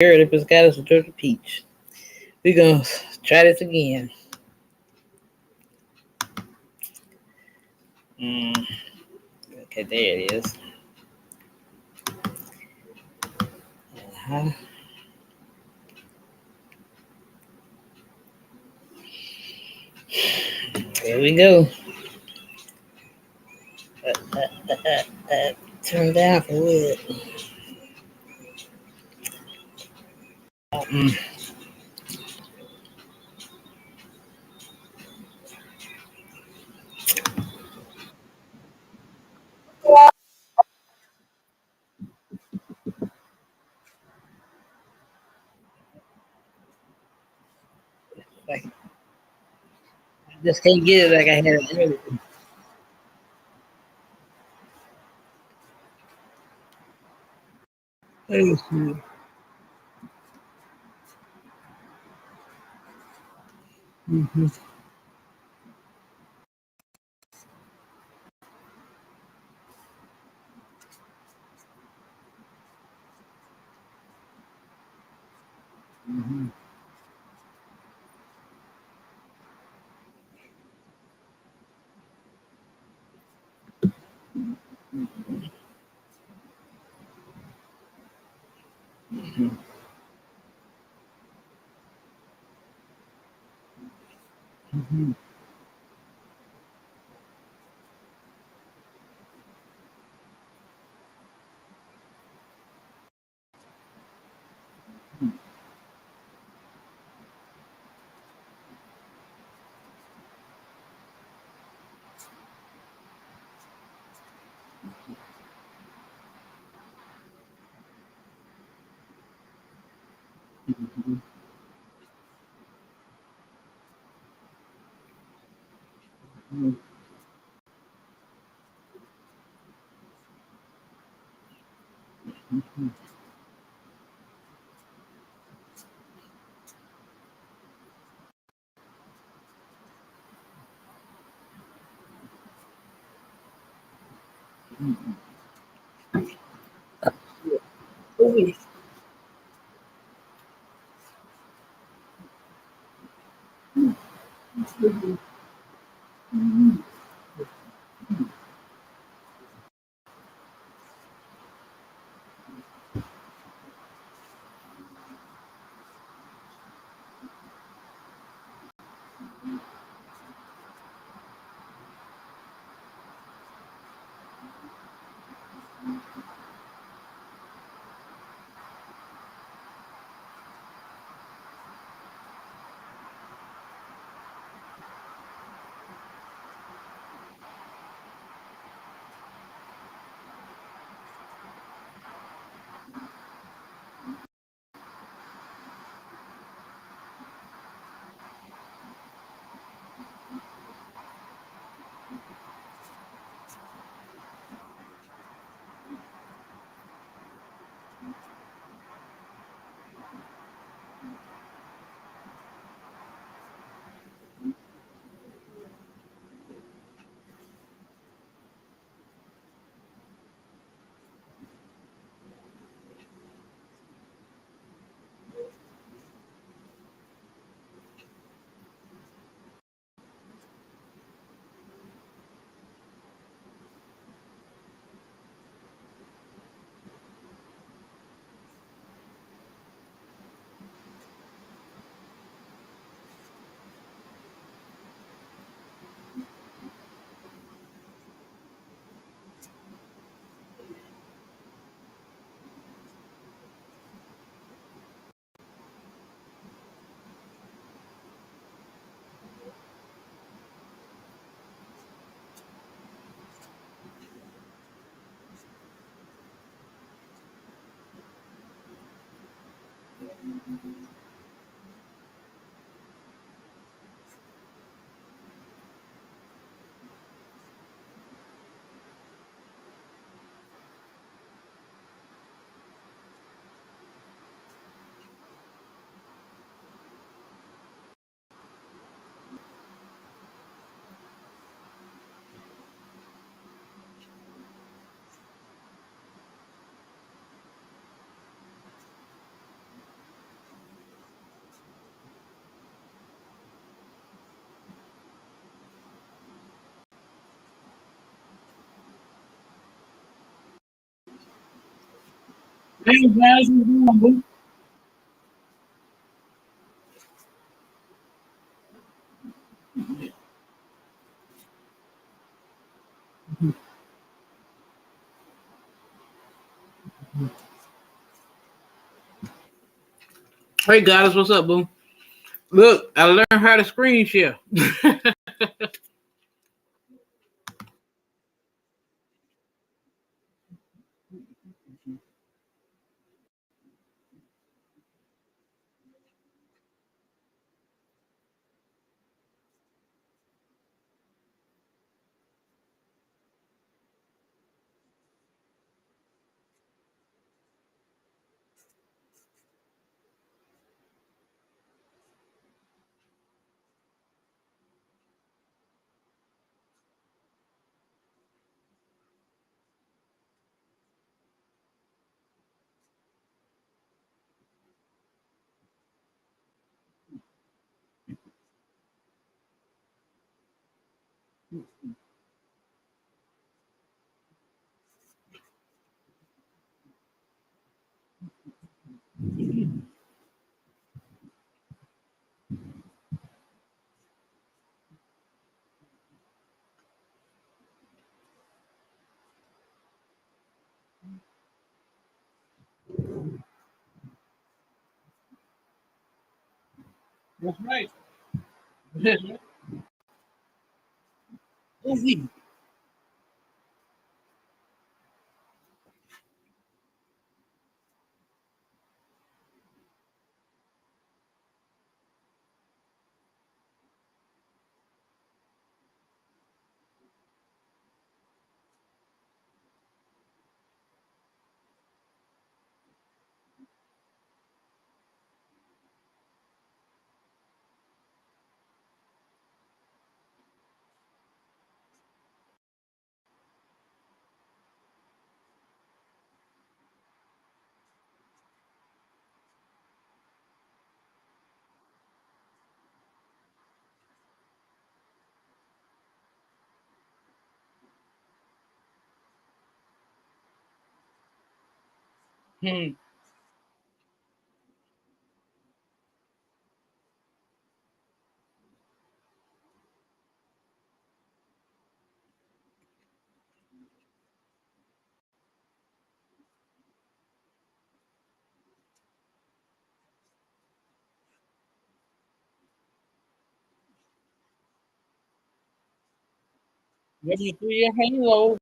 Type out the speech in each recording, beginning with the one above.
Early Pescados with Turkey Peach. We're gonna try this again. Okay, there it is. Uh-huh. There we go. Turn down for what? Mm. Like, I just can't get it like I had it earlier. Let me see. Mm-hmm. Mm-hmm. Mm-hmm. Mm-hmm. Hey guys, what's going on, boo? Hey guys, what's up, boo? Look, I learned how to screen share. That's right. That's right. Easy. Hmm. Ready for your halo.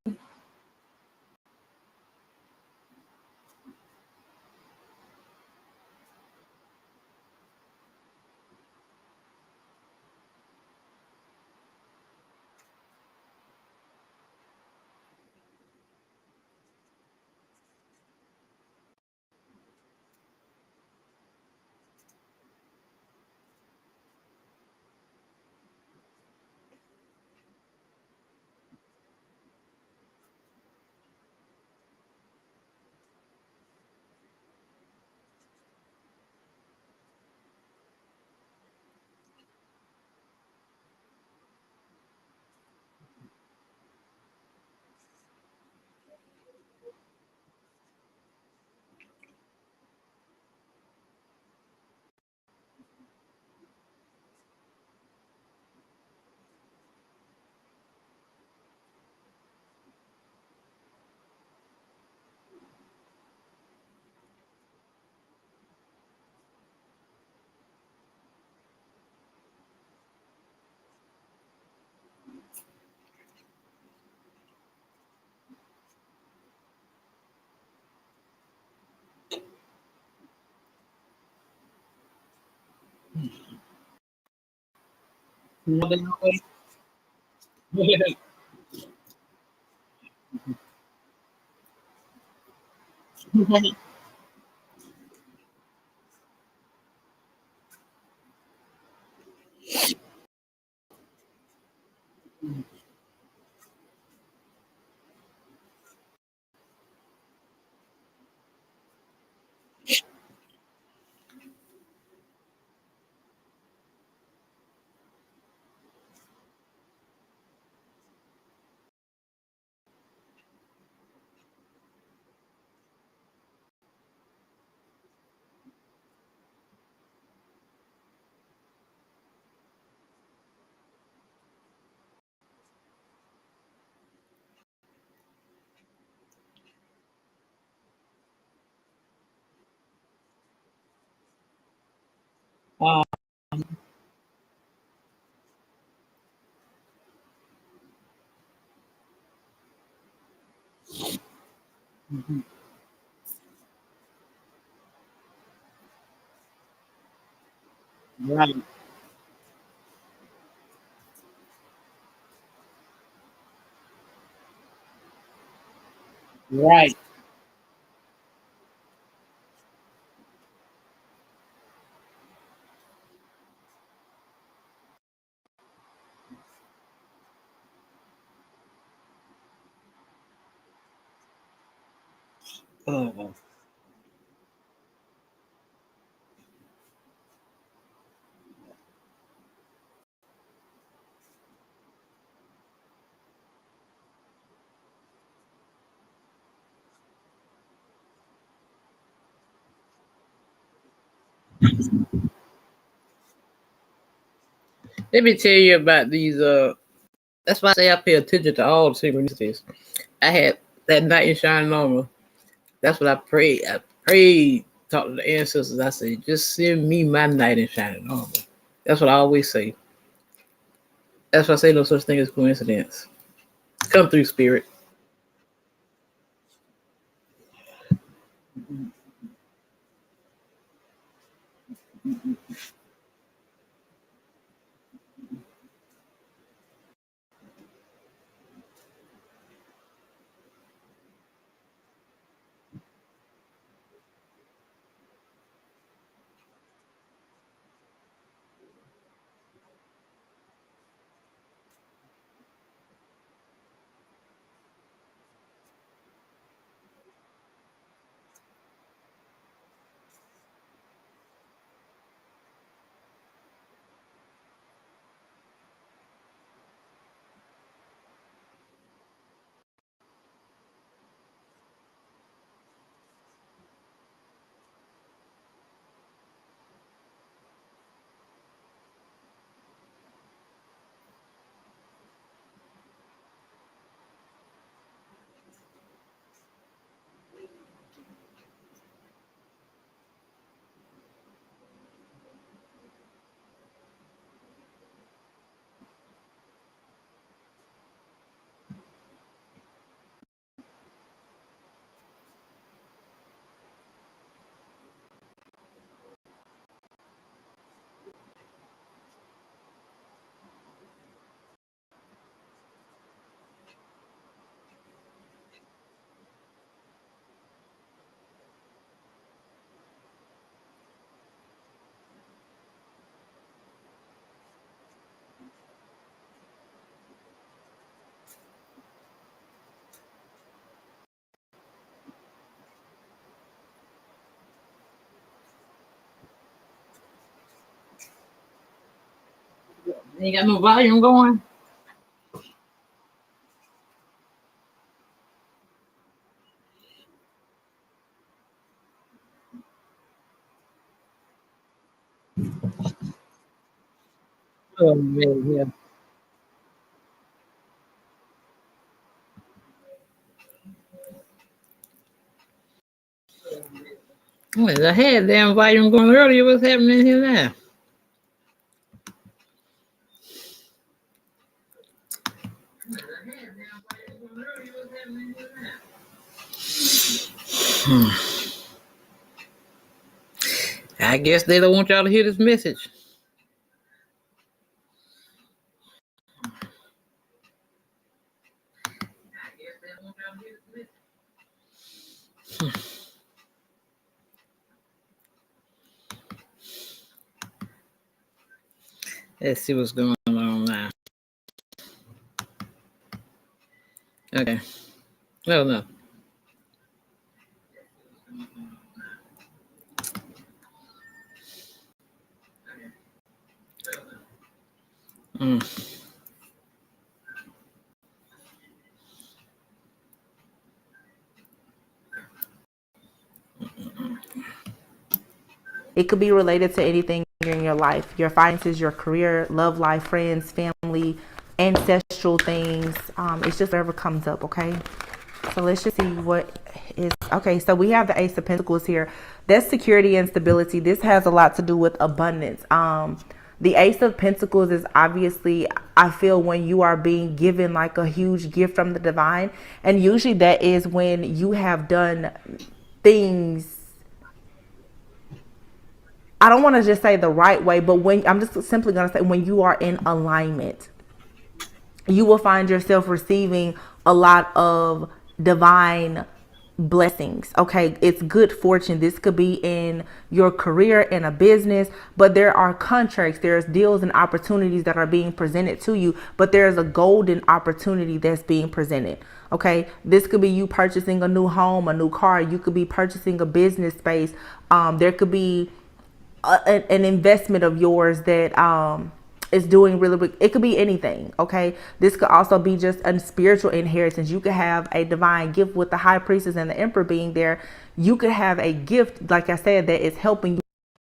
Um, mhm. Right, right. Uh, Let me tell you about these. That's why I say I pay attention to all the synchronicities. I had that night in shining armor. That's what I prayed. I prayed, talked to the ancestors. I said, just send me my knight in shining armor. That's what I always say. That's why I say no such thing as coincidence. Come through, spirit. Ain't got no volume going. Oh man, yeah. Well, I had damn volume going earlier. What's happening here now? I guess they don't want y'all to hear this message. Let's see what's going on now. Okay. No, no. Mm. It could be related to anything in your life, your finances, your career, love life, friends, family, ancestral things. It's just whatever comes up, okay? So let's just see what is, okay, so we have the Ace of Pentacles here. That's security and stability. This has a lot to do with abundance. The Ace of Pentacles is obviously, I feel, when you are being given like a huge gift from the divine. And usually that is when you have done things, I don't want to just say the right way, but when, I'm just simply going to say when you are in alignment, you will find yourself receiving a lot of divine blessings. Okay, it's good fortune. This could be in your career, in a business, but there are contracts, there's deals and opportunities that are being presented to you, but there's a golden opportunity that's being presented. Okay, this could be you purchasing a new home, a new car. You could be purchasing a business space. There could be an investment of yours that is doing really big. It could be anything. Okay, this could also be just a spiritual inheritance. You could have a divine gift with the high priestess and the emperor being there. You could have a gift, like I said, that is helping you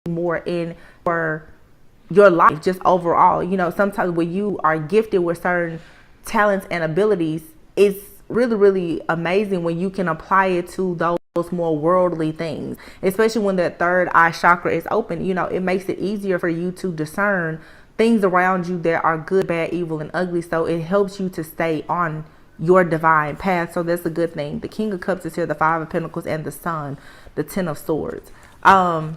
more in your life, just overall. You know, sometimes when you are gifted with certain talents and abilities, it's really, really amazing when you can apply it to those more worldly things, especially when that third eye chakra is open. You know, it makes it easier for you to discern things around you that are good, bad, evil, and ugly. So it helps you to stay on your divine path. So that's a good thing. The King of Cups is here, the Five of Pentacles, and the Sun, the Ten of Swords. I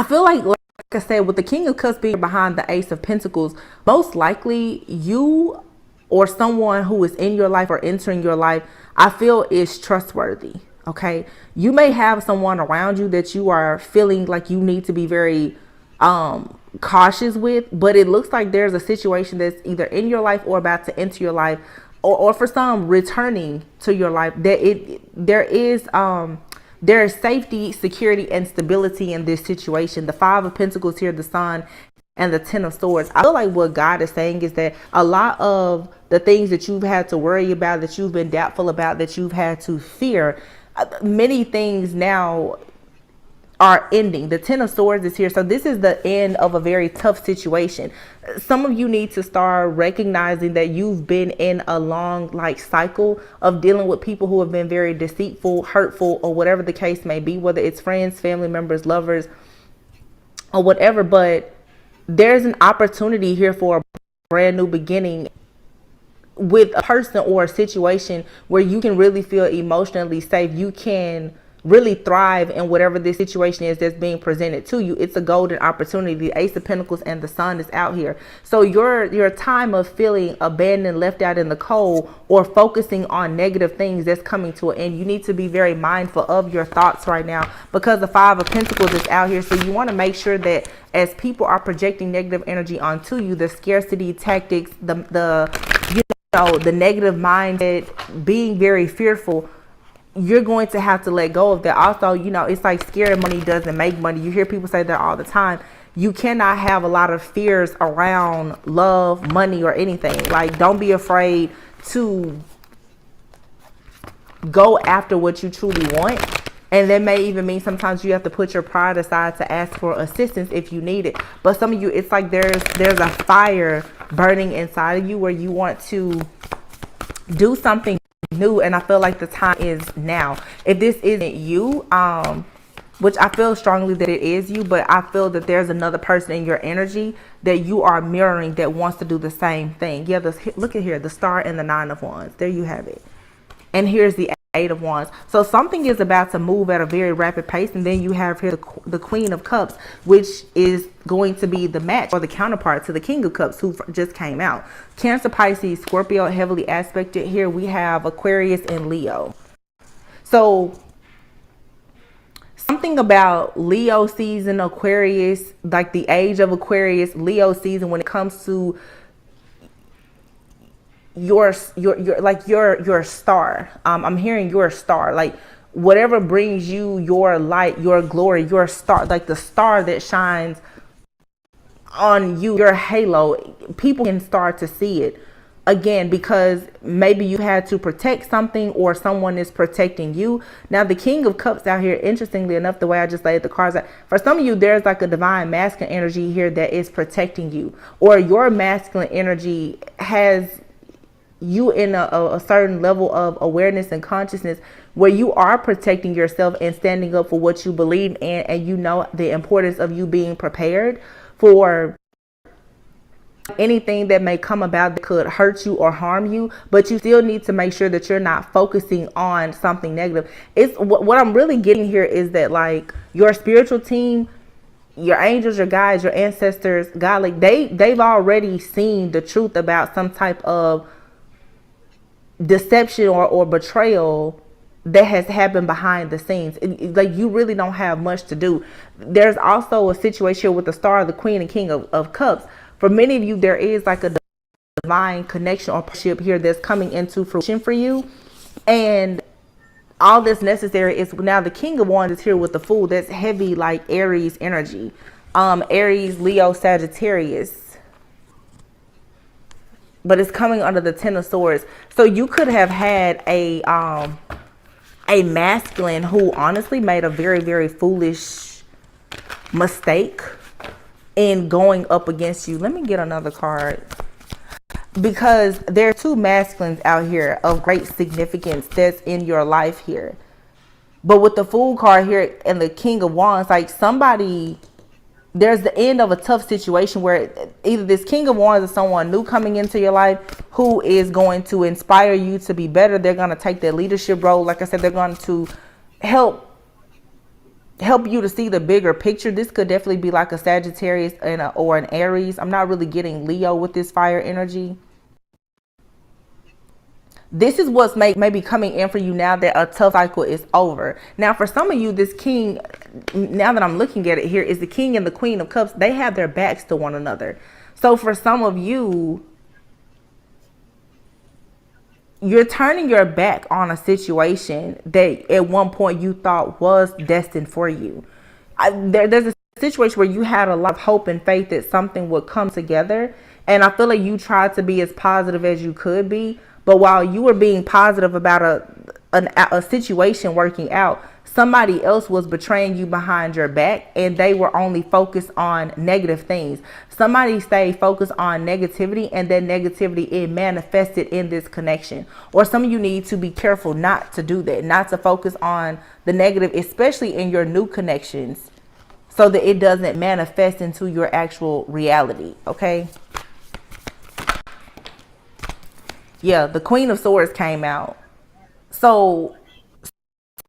feel like I said, with the King of Cups being behind the Ace of Pentacles, most likely you or someone who is in your life or entering your life, I feel, is trustworthy. Okay, you may have someone around you that you are feeling like you need to be very cautious with, but it looks like there's a situation that's either in your life or about to enter your life, or for some returning to your life, that there is safety, security, and stability in this situation. The Five of Pentacles here, the Sun, and the Ten of Swords. I feel like what God is saying is that a lot of the things that you've had to worry about, that you've been doubtful about, that you've had to fear, many things now are ending. The Ten of Swords is here. So this is the end of a very tough situation. Some of you need to start recognizing that you've been in a long cycle of dealing with people who have been very deceitful, hurtful, or whatever the case may be, whether it's friends, family members, lovers, or whatever. But there's an opportunity here for a brand new beginning with a person or a situation where you can really feel emotionally safe. You can really thrive in whatever this situation is that's being presented to you. It's a golden opportunity. The Ace of Pentacles and the Sun is out here. So your time of feeling abandoned, left out in the cold, or focusing on negative things, that's coming to an end. You need to be very mindful of your thoughts right now, because the Five of Pentacles is out here. So you want to make sure that as people are projecting negative energy onto you, the scarcity tactics, the negative mindset, being very fearful, you're going to have to let go of that. Also, it's like scary money doesn't make money. You hear people say that all the time. You cannot have a lot of fears around love, money, or anything. Like, don't be afraid to go after what you truly want. And that may even mean sometimes you have to put your pride aside to ask for assistance if you need it. But some of you, it's like there's a fire burning inside of you where you want to do something new, and I feel like the time is now. If this isn't you, which I feel strongly that it is you, but I feel that there's another person in your energy that you are mirroring that wants to do the same thing. Yeah, look at here, the Star and the Nine of Wands. There you have it. And here's the Eight of Wands. So something is about to move at a very rapid pace. And then you have here the Queen of Cups, which is going to be the match or the counterpart to the King of Cups, who just came out. Cancer, Pisces, Scorpio, heavily aspected. Here we have Aquarius and Leo. So something about Leo season, Aquarius, like the age of Aquarius, Leo season, when it comes to your star. I'm hearing your star, like whatever brings you your light, your glory, your star, like the star that shines on you, your halo. People can start to see it again, because maybe you had to protect something, or someone is protecting you. Now the King of Cups out here, interestingly enough, the way I just laid the cards out, for some of you, there's like a divine masculine energy here that is protecting you, or your masculine energy has you in a certain level of awareness and consciousness where you are protecting yourself and standing up for what you believe in, and you know the importance of you being prepared for anything that may come about that could hurt you or harm you, but you still need to make sure that you're not focusing on something negative. It's what I'm really getting here is that, like, your spiritual team, your angels, your guides, your ancestors, God, like they've already seen the truth about some type of deception or betrayal that has happened behind the scenes. Like, you really don't have much to do. There's also a situation with the star, the queen and king of cups. For many of you, there is like a divine connection or partnership here that's coming into fruition for you. And all that's necessary is now the king of wands is here with the fool. That's heavy, like Aries energy. Aries, Leo, Sagittarius. But it's coming under the Ten of Swords. So you could have had a masculine who honestly made a very, very foolish mistake in going up against you. Let me get another card, because there are two masculines out here of great significance that's in your life here. But with the Fool card here and the King of Wands, like, somebody, there's the end of a tough situation where either this King of Wands is someone new coming into your life who is going to inspire you to be better. They're going to take their leadership role. Like I said, they're going to help you to see the bigger picture. This could definitely be like a Sagittarius or an Aries. I'm not really getting Leo with this fire energy. This is what's maybe coming in for you now that a tough cycle is over. Now, for some of you, this king, now that I'm looking at it here, is the king and the queen of cups. They have their backs to one another. So for some of you, you're turning your back on a situation that at one point you thought was destined for you. There's a situation where you had a lot of hope and faith that something would come together. And I feel like you tried to be as positive as you could be. But while you were being positive about a situation working out, somebody else was betraying you behind your back, and they were only focused on negative things. Somebody stayed focused on negativity, and that negativity, it manifested in this connection. Or some of you need to be careful not to do that, not to focus on the negative, especially in your new connections, so that it doesn't manifest into your actual reality. Okay. Yeah, the Queen of Swords came out. So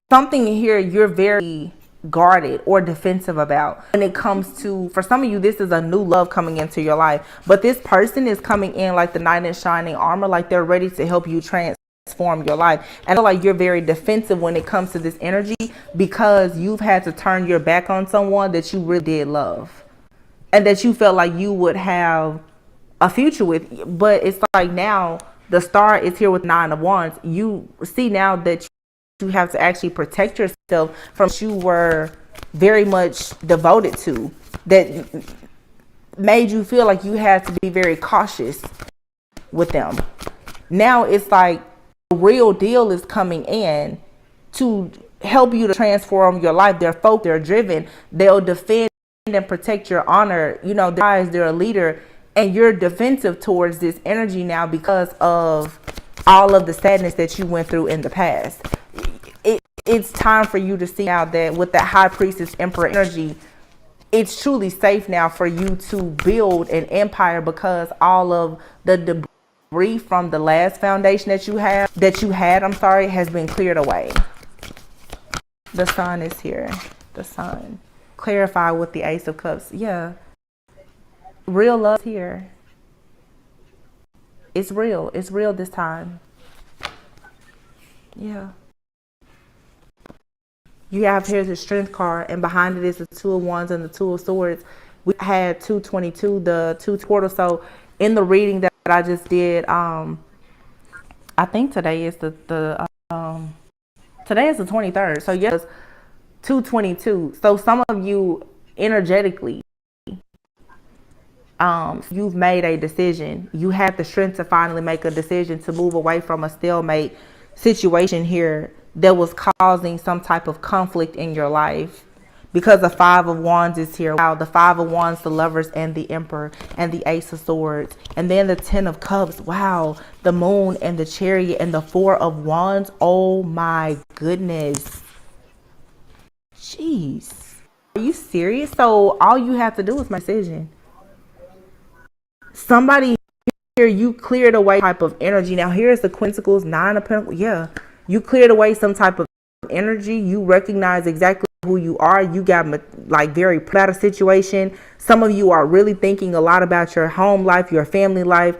something here you're very guarded or defensive about when it comes to, for some of you, this is a new love coming into your life. But this person is coming in like the knight in shining armor, like they're ready to help you transform your life. And I feel like you're very defensive when it comes to this energy, because you've had to turn your back on someone that you really did love and that you felt like you would have a future with. But it's like now the star is here with Nine of Wands. You see now that you have to actually protect yourself from what you were very much devoted to, that made you feel like you had to be very cautious with them. Now it's like the real deal is coming in to help you to transform your life. They're focused, they're driven, they'll defend and protect your honor. You know, they're a leader. And you're defensive towards this energy now because of all of the sadness that you went through in the past. It's time for you to see now that with the High Priestess Emperor energy, it's truly safe now for you to build an empire, because all of the debris from the last foundation that you had, has been cleared away. The Sun is here. The Sun. Clarify with the Ace of Cups. Yeah. Real love here. It's real. It's real this time. Yeah. You have here the Strength card, and behind it is the Two of Wands and the Two of Swords. We had 222, the two portal. So in the reading that I just did, I think today is today is the 23rd. So yes, 222. So some of you energetically, you've made a decision. You had the strength to finally make a decision to move away from a stalemate situation here that was causing some type of conflict in your life. because the Five of Wands is here. Wow, the Five of Wands, the Lovers, and the Emperor, and the Ace of Swords, and then the Ten of Cups. Wow, the Moon and the Chariot, and the Four of Wands. Oh my goodness. Jeez. Are you serious? So all you have to do is make a decision. Somebody here, you cleared away type of energy. Now here's the Queen of Pentacles, Nine of Pentacles. Yeah, you cleared away some type of energy. You recognize exactly who you are. You got like very proud of situation. Some of you are really thinking a lot about your home life, your family life.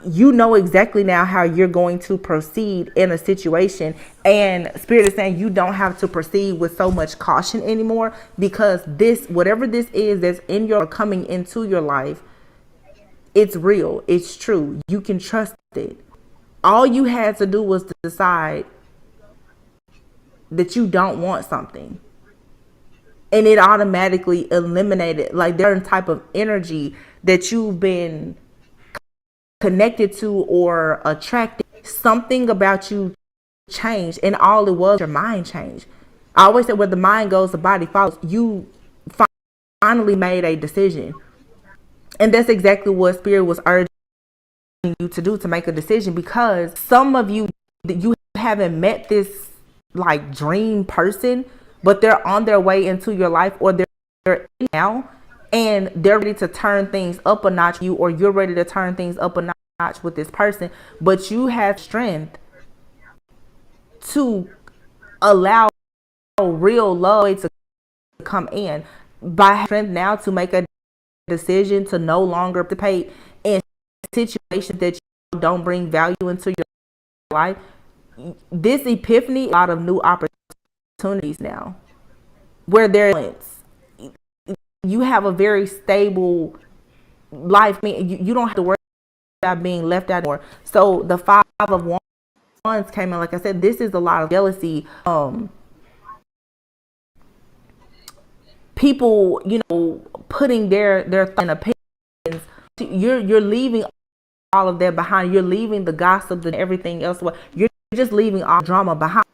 You know exactly now how you're going to proceed in a situation, and Spirit is saying you don't have to proceed with so much caution anymore, because this, whatever this is that's in your coming into your life, it's real, it's true, you can trust it. All you had to do was to decide that you don't want something, and it automatically eliminated like there's type of energy that you've been connected to or attracted. Something about you changed, and all it was, your mind changed. I always say where the mind goes, the body follows. You finally made a decision, and that's exactly what Spirit was urging you to do, to make a decision, because some of you haven't met this like dream person, but they're on their way into your life, or they're in now, and they're ready to turn things up a notch, you, or you're ready to turn things up a notch with this person, but you have strength to allow real love to come in, by strength now to make a decision to no longer participate in situations that you don't bring value into your life. This epiphany, a lot of new opportunities now, where you have a very stable life. I mean, you don't have to worry about being left out more. So the Five of Wands came in. Like I said, this is a lot of jealousy. People, putting their opinions. You're leaving all of that behind. You're leaving the gossip and everything else. You're just leaving all drama behind.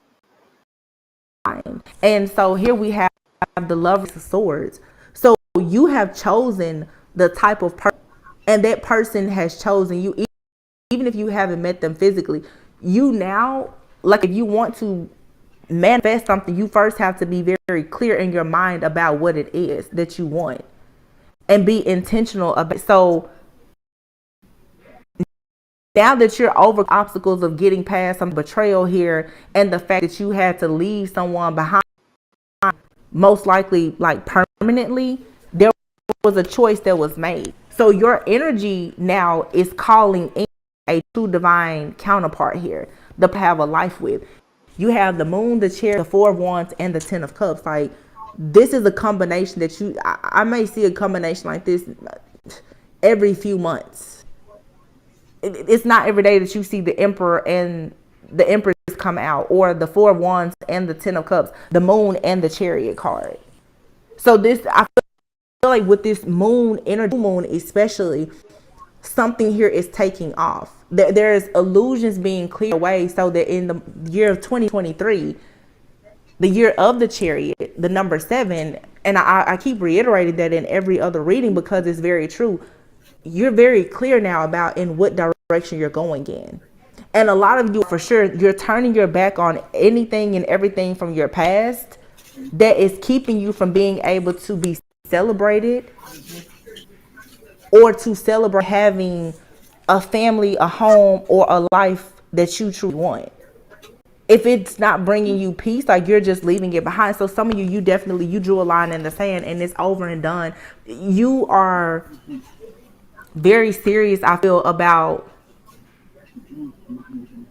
And so here we have the Lovers of Swords. So you have chosen the type of person, and that person has chosen you, even if you haven't met them physically. You now, like, if you want to manifest something, you first have to be very, very clear in your mind about what it is that you want, and be intentional about it. So now that you're over obstacles of getting past some betrayal here, and the fact that you had to leave someone behind, most likely like permanently, there was a choice that was made. So your energy now is calling in a true divine counterpart here to have a life with. You have the Moon, the Chariot, the Four of Wands, and the Ten of Cups. Like, this is a combination that I may see a combination like this every few months. It's not every day that you see the Emperor and the Empress come out, or the Four of Wands and the Ten of Cups, the Moon and the Chariot card. So this, I feel like with this Moon energy, Moon especially, something here is taking off. There's illusions being cleared away, so that in the year of 2023, the year of the Chariot, the number 7, and I keep reiterating that in every other reading because it's very true. You're very clear now about in what direction you're going in. And a lot of you, for sure, you're turning your back on anything and everything from your past that is keeping you from being able to be celebrated, or to celebrate having a family, a home, or a life that you truly want. If it's not bringing you peace, like, you're just leaving it behind. So some of you definitely, you drew a line in the sand and it's over and done. You are very serious, I feel, about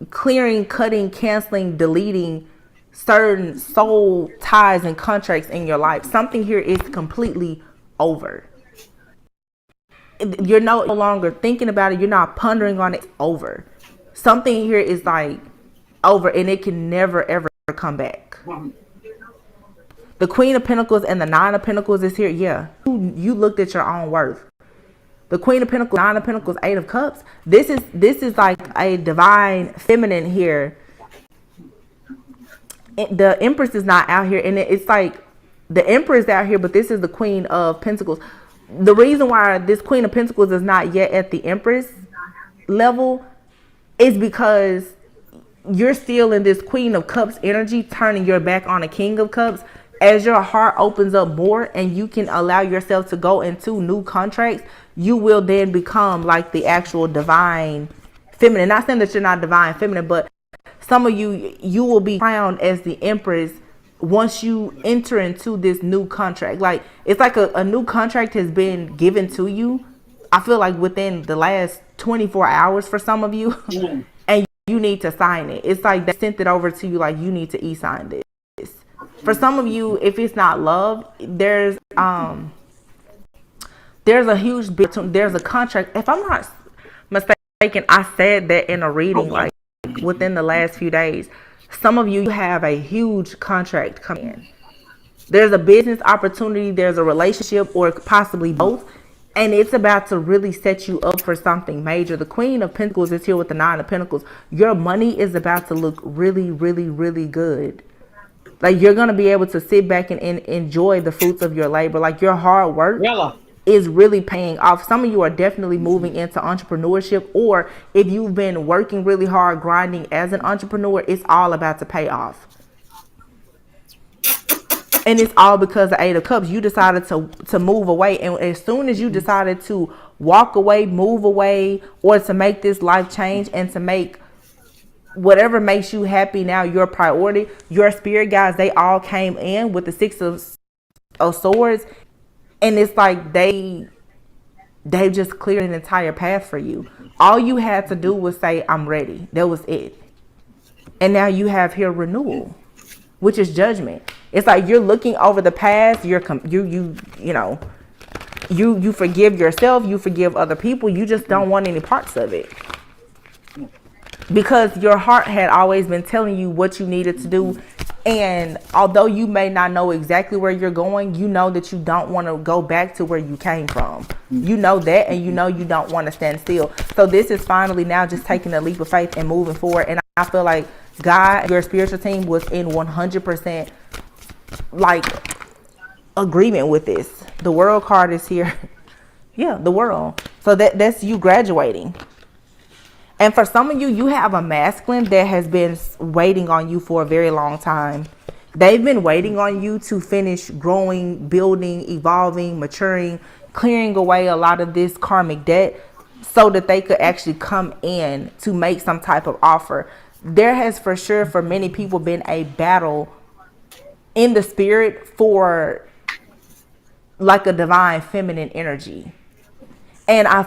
clearing, cutting, canceling, deleting certain soul ties and contracts in your life. Something here is completely over. You're no longer thinking about it. You're not pondering on it. It's over. Something here is like over, and it can never ever come back. The Queen of Pentacles and the Nine of Pentacles is here. Yeah, you looked at your own worth. The Queen of Pentacles, Nine of Pentacles, Eight of Cups. This is like a divine feminine here. The Empress is not out here, and it's like The Empress out here, but this is the Queen of Pentacles. The reason why this Queen of Pentacles is not yet at the Empress level is because you're still in this Queen of Cups energy, turning your back on a King of Cups. As your heart opens up more and you can allow yourself to go into new contracts, you will then become like the actual divine feminine. Not saying that you're not divine feminine, but some of you will be crowned as the Empress once you enter into this new contract. Like, it's like a new contract has been given to you, I feel like within the last 24 hours for some of you. And you need to sign it. It's like they sent it over to you, like you need to e-sign this. For some of you, if it's not love, there's a huge bit, there's a contract. If I'm not mistaken, I said that in a reading, like within the last few days. Some of you have a huge contract coming in. There's a business opportunity, there's a relationship, or possibly both, and it's about to really set you up for something major. The Queen of Pentacles is here with the Nine of Pentacles. Your money is about to look really, really, really good. Like, you're going to be able to sit back and enjoy the fruits of your labor. Like, your hard work is really paying off. Some of you are definitely moving into entrepreneurship, or if you've been working really hard, grinding as an entrepreneur, it's all about to pay off. And it's all because the Eight of Cups. You decided to move away. And as soon as you decided to walk away, move away, or to make this life change and to make whatever makes you happy now your priority, your spirit guides, they all came in with the Six of Swords. And it's like they've just cleared an entire path for you. All you had to do was say, I'm ready. That was it. And now you have here renewal, which is judgment. It's like you're looking over the past. You forgive yourself. You forgive other people. You just don't want any parts of it. Because your heart had always been telling you what you needed to do. And although you may not know exactly where you're going, you know that you don't want to go back to where you came from. You know that, and you know you don't want to stand still. So this is finally now just taking a leap of faith and moving forward. And I feel like God, your spiritual team, was in 100% like agreement with this. The World card is here. Yeah, the World. So that's you graduating. And for some of you, you have a masculine that has been waiting on you for a very long time. They've been waiting on you to finish growing, building, evolving, maturing, clearing away a lot of this karmic debt so that they could actually come in to make some type of offer. There has for sure for many people been a battle in the spirit for like a divine feminine energy. And I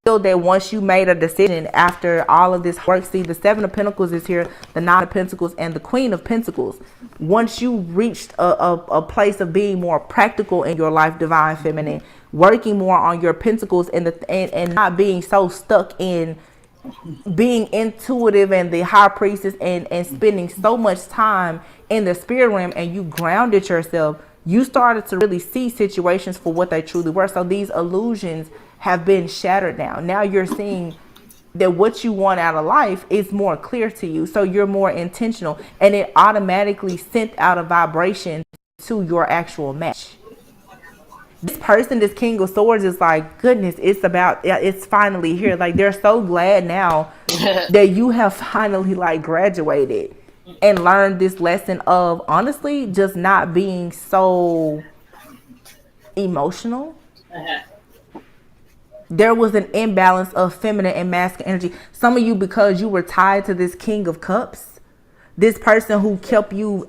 feel that once you made a decision after all of this work, see, the Seven of Pentacles is here, the Nine of Pentacles, and the Queen of Pentacles. Once you reached a place of being more practical in your life, divine feminine, working more on your pentacles and not being so stuck in being intuitive and the high priestess and spending so much time in the spirit realm, and you grounded yourself, you started to really see situations for what they truly were. So these illusions have been shattered now. Now you're seeing that what you want out of life is more clear to you. So you're more intentional, and it automatically sent out a vibration to your actual match. This person, this King of Swords, is like, goodness, it's finally here. Like, they're so glad now that you have finally like graduated and learned this lesson of honestly just not being so emotional. There was an imbalance of feminine and masculine energy. Some of you, because you were tied to this King of Cups, this person who kept you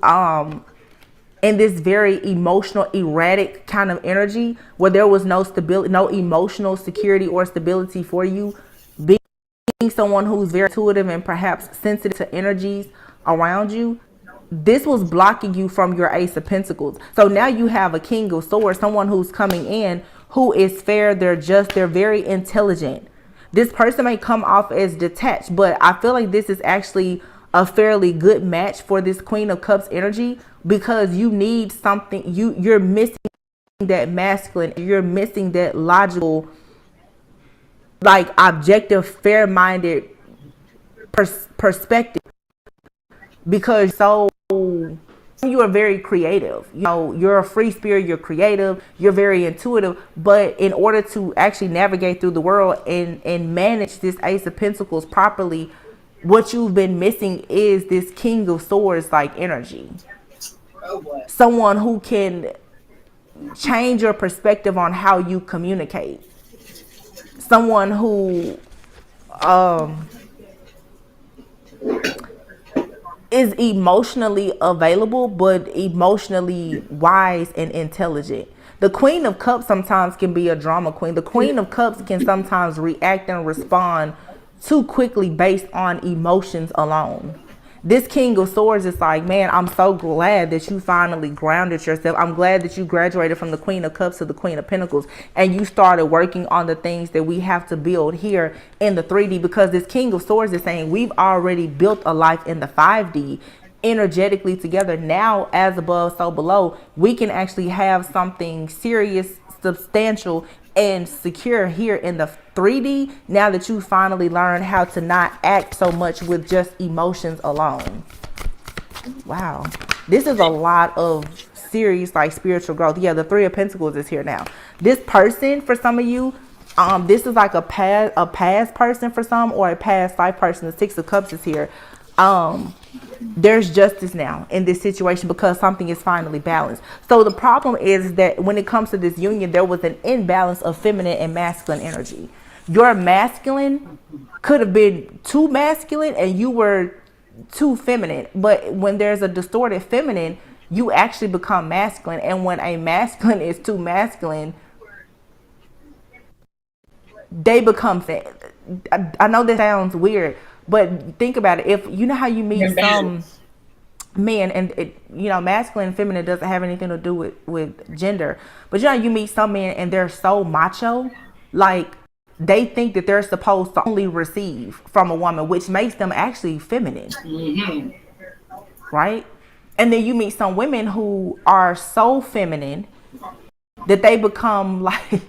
in this very emotional, erratic kind of energy where there was no stability, no emotional security or stability for you. Being someone who's very intuitive and perhaps sensitive to energies around you, this was blocking you from your Ace of Pentacles. So now you have a King of Swords, someone who's coming in who is fair, they're just, they're very intelligent. This person may come off as detached, but I feel like this is actually a fairly good match for this Queen of Cups energy, because you need something, you're missing that masculine, you're missing that logical, like objective, fair-minded perspective, because so you you are very creative. You know, you're a free spirit, you're creative, you're very intuitive. But in order to actually navigate through the world and manage this Ace of Pentacles properly, what you've been missing is this King of Swords like energy. Someone who can change your perspective on how you communicate. Someone who is emotionally available, but emotionally wise and intelligent. The Queen of Cups sometimes can be a drama queen. The Queen of Cups can sometimes react and respond too quickly based on emotions alone. This King of Swords is like, man, I'm so glad that you finally grounded yourself. I'm glad that you graduated from the Queen of Cups to the Queen of Pentacles and you started working on the things that we have to build here in the 3D, because this King of Swords is saying we've already built a life in the 5D energetically together. Now, as above, so below, we can actually have something serious, substantial, and secure here in the 3D, now that you finally learned how to not act so much with just emotions alone. Wow, this is a lot of serious like spiritual growth. Yeah, the 3 of Pentacles is here now. This person, for some of you, this is like a past person for some, or a past life person. The 6 of Cups is here. There's justice now in this situation because something is finally balanced. So the problem is that when it comes to this union, there was an imbalance of feminine and masculine energy. Your masculine could have been too masculine and you were too feminine. But when there's a distorted feminine, you actually become masculine. And when a masculine is too masculine, they become I know this sounds weird, but think about it. If you know how you meet some men, and you know, masculine and feminine doesn't have anything to do with gender, but you know, you meet some men and they're so macho, like they think that they're supposed to only receive from a woman, which makes them actually feminine. Right? And then you meet some women who are so feminine that they become like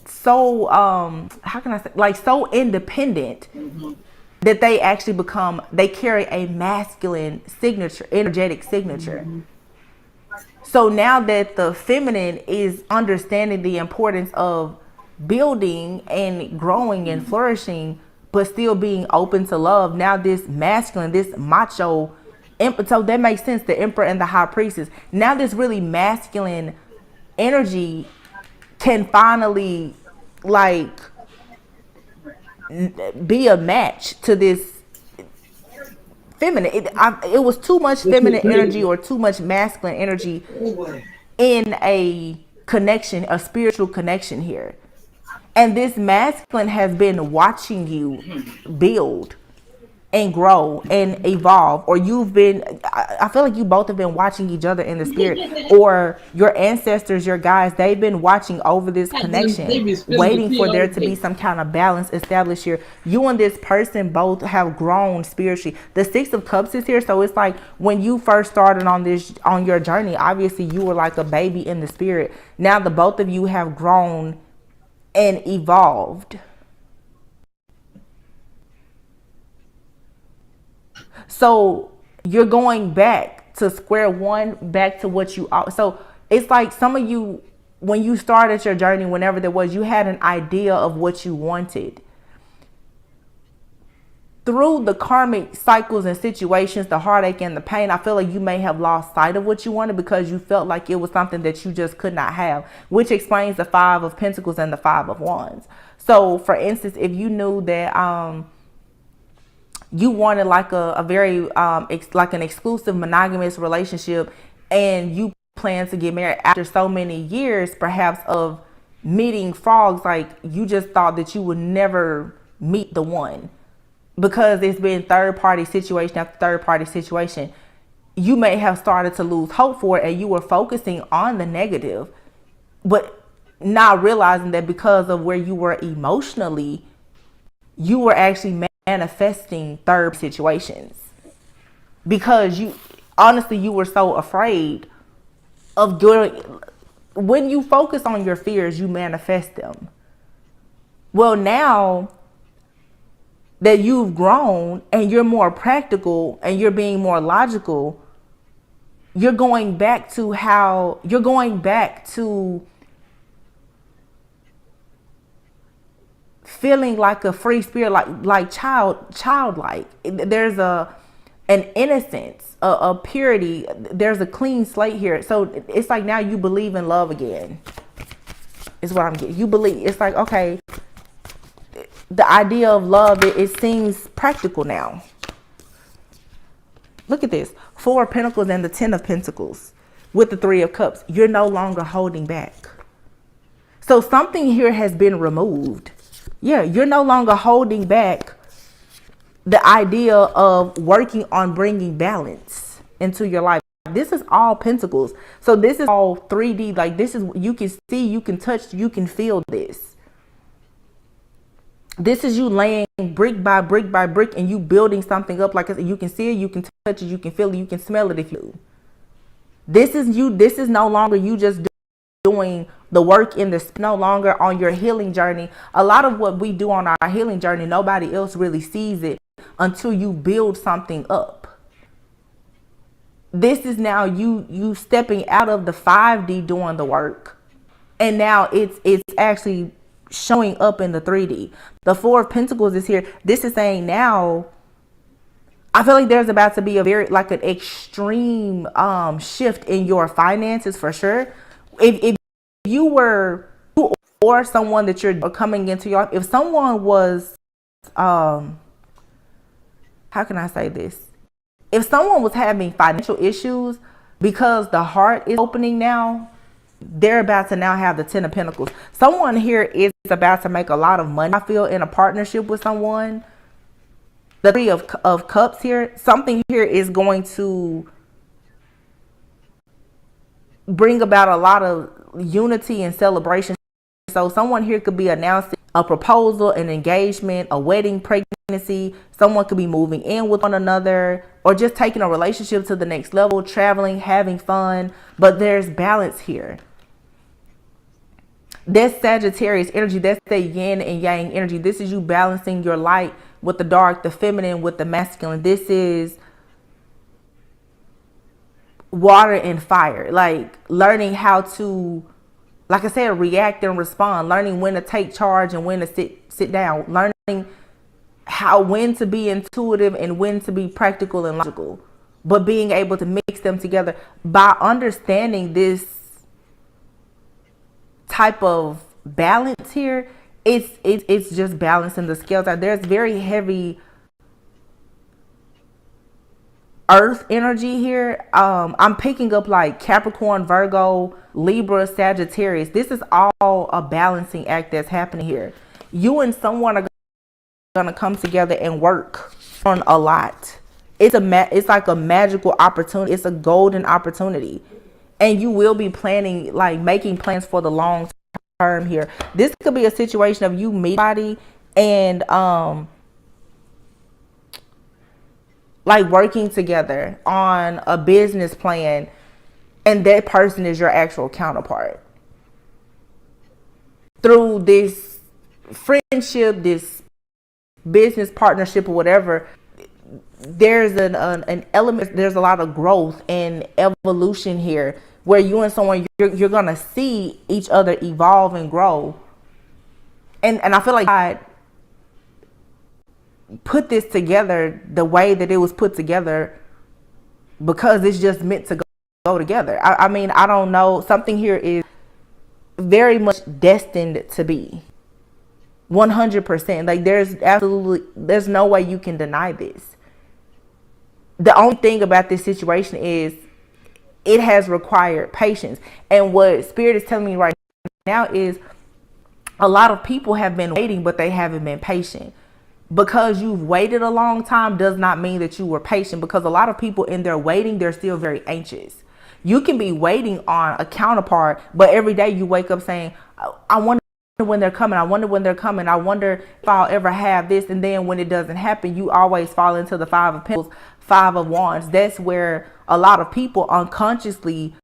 so how can I say, like so independent that they actually become, they carry a masculine signature, energetic signature. So now that the feminine is understanding the importance of building and growing and flourishing, but still being open to love, now this masculine, this macho, so that makes sense, the Emperor and the High Priestess. Now this really masculine energy can finally like be a match to this feminine. It was too much feminine energy or too much masculine energy in a connection, a spiritual connection here. And this masculine has been watching you build and grow and evolve, or you've been, I feel like you both have been watching each other in the spirit, or your ancestors, your guides, they've been watching over this connection, waiting for there to be some kind of balance established here. You and this person both have grown spiritually. The 6 of Cups is here, so it's like when you first started on your journey, obviously you were like a baby in the spirit. Now the both of you have grown and evolved. So you're going back to square one, back to what you are. So it's like some of you, when you started your journey, whenever there was, you had an idea of what you wanted. Through the karmic cycles and situations, the heartache and the pain, I feel like you may have lost sight of what you wanted because you felt like it was something that you just could not have, which explains the 5 of Pentacles and the 5 of Wands. So for instance, if you knew that you wanted like a very like an exclusive monogamous relationship, and you plan to get married after so many years perhaps of meeting frogs, like you just thought that you would never meet the one because it's been third party situation after third party situation. You may have started to lose hope for it, and you were focusing on the negative, but not realizing that because of where you were emotionally, you were actually manifesting third situations, because you honestly, you were so afraid of doing. When you focus on your fears, you manifest them. Well, now that you've grown and you're more practical and you're being more logical, you're going back to how you're going back to feeling like a free spirit, like childlike. There's an innocence, a purity. There's a clean slate here. So it's like now you believe in love again. Is what I'm getting. You believe. It's like, okay, the idea of love, it seems practical now. Look at this. 4 of Pentacles and the 10 of Pentacles with the 3 of Cups. You're no longer holding back. So something here has been removed. Yeah, you're no longer holding back the idea of working on bringing balance into your life. This is all Pentacles. So this is all 3D. Like, this is, you can see, you can touch, you can feel this. This is you laying brick by brick by brick and you building something up. Like I said, you can see it, you can touch it, you can feel it, you can smell it if you. This is you. This is no longer you just doing the work in this, no longer on your healing journey. A lot of what we do on our healing journey, nobody else really sees it until you build something up. This is now you stepping out of the 5D doing the work, and now it's actually showing up in the 3D. The 4 of Pentacles is here. This is saying now, I feel like there's about to be a very, like, an extreme shift in your finances for sure. If you were, or someone that you're coming into your life, if someone was, how can I say this? If someone was having financial issues, because the heart is opening now, they're about to now have the 10 of Pentacles. Someone here is about to make a lot of money. I feel in a partnership with someone. The 3 of Cups here, something here is going to bring about a lot of unity and celebration. So someone here could be announcing a proposal, an engagement, a wedding, pregnancy. Someone could be moving in with one another, or just taking a relationship to the next level, traveling, having fun. But there's balance here. That's Sagittarius energy. That's the yin and yang energy. This is you balancing your light with the dark, the feminine with the masculine. This is water and fire. Like, learning how to, like I said, react and respond. Learning when to take charge and when to sit down. Learning when to be intuitive and when to be practical and logical. But being able to mix them together by understanding this type of balance here. It's just balancing the scales out. There's very heavy earth energy here. I'm picking up like Capricorn, Virgo, Libra, Sagittarius. This is all a balancing act that's happening here. You and someone are gonna come together and work on a lot. It's like a magical opportunity. It's a golden opportunity. And you will be planning, like making plans for the long term here. This could be a situation of you meet somebody and like working together on a business plan, and that person is your actual counterpart. Through this friendship, this business partnership or whatever, there's an element, there's a lot of growth and evolution here, where you and someone, you're gonna see each other evolve and grow. And I feel like God put this together the way that it was put together, because it's just meant to go together. I mean, I don't know, something here is very much destined to be 100%. Like, there's no way you can deny this. The only thing about this situation is it has required patience. And what Spirit is telling me right now is a lot of people have been waiting, but they haven't been patient. Because you've waited a long time does not mean that you were patient, because a lot of people in their waiting, they're still very anxious. You can be waiting on a counterpart, but every day you wake up saying, I wonder when they're coming. I wonder when they're coming. I wonder if I'll ever have this. And then when it doesn't happen, you always fall into the 5 of Pentacles, 5 of Wands. That's where a lot of people unconsciously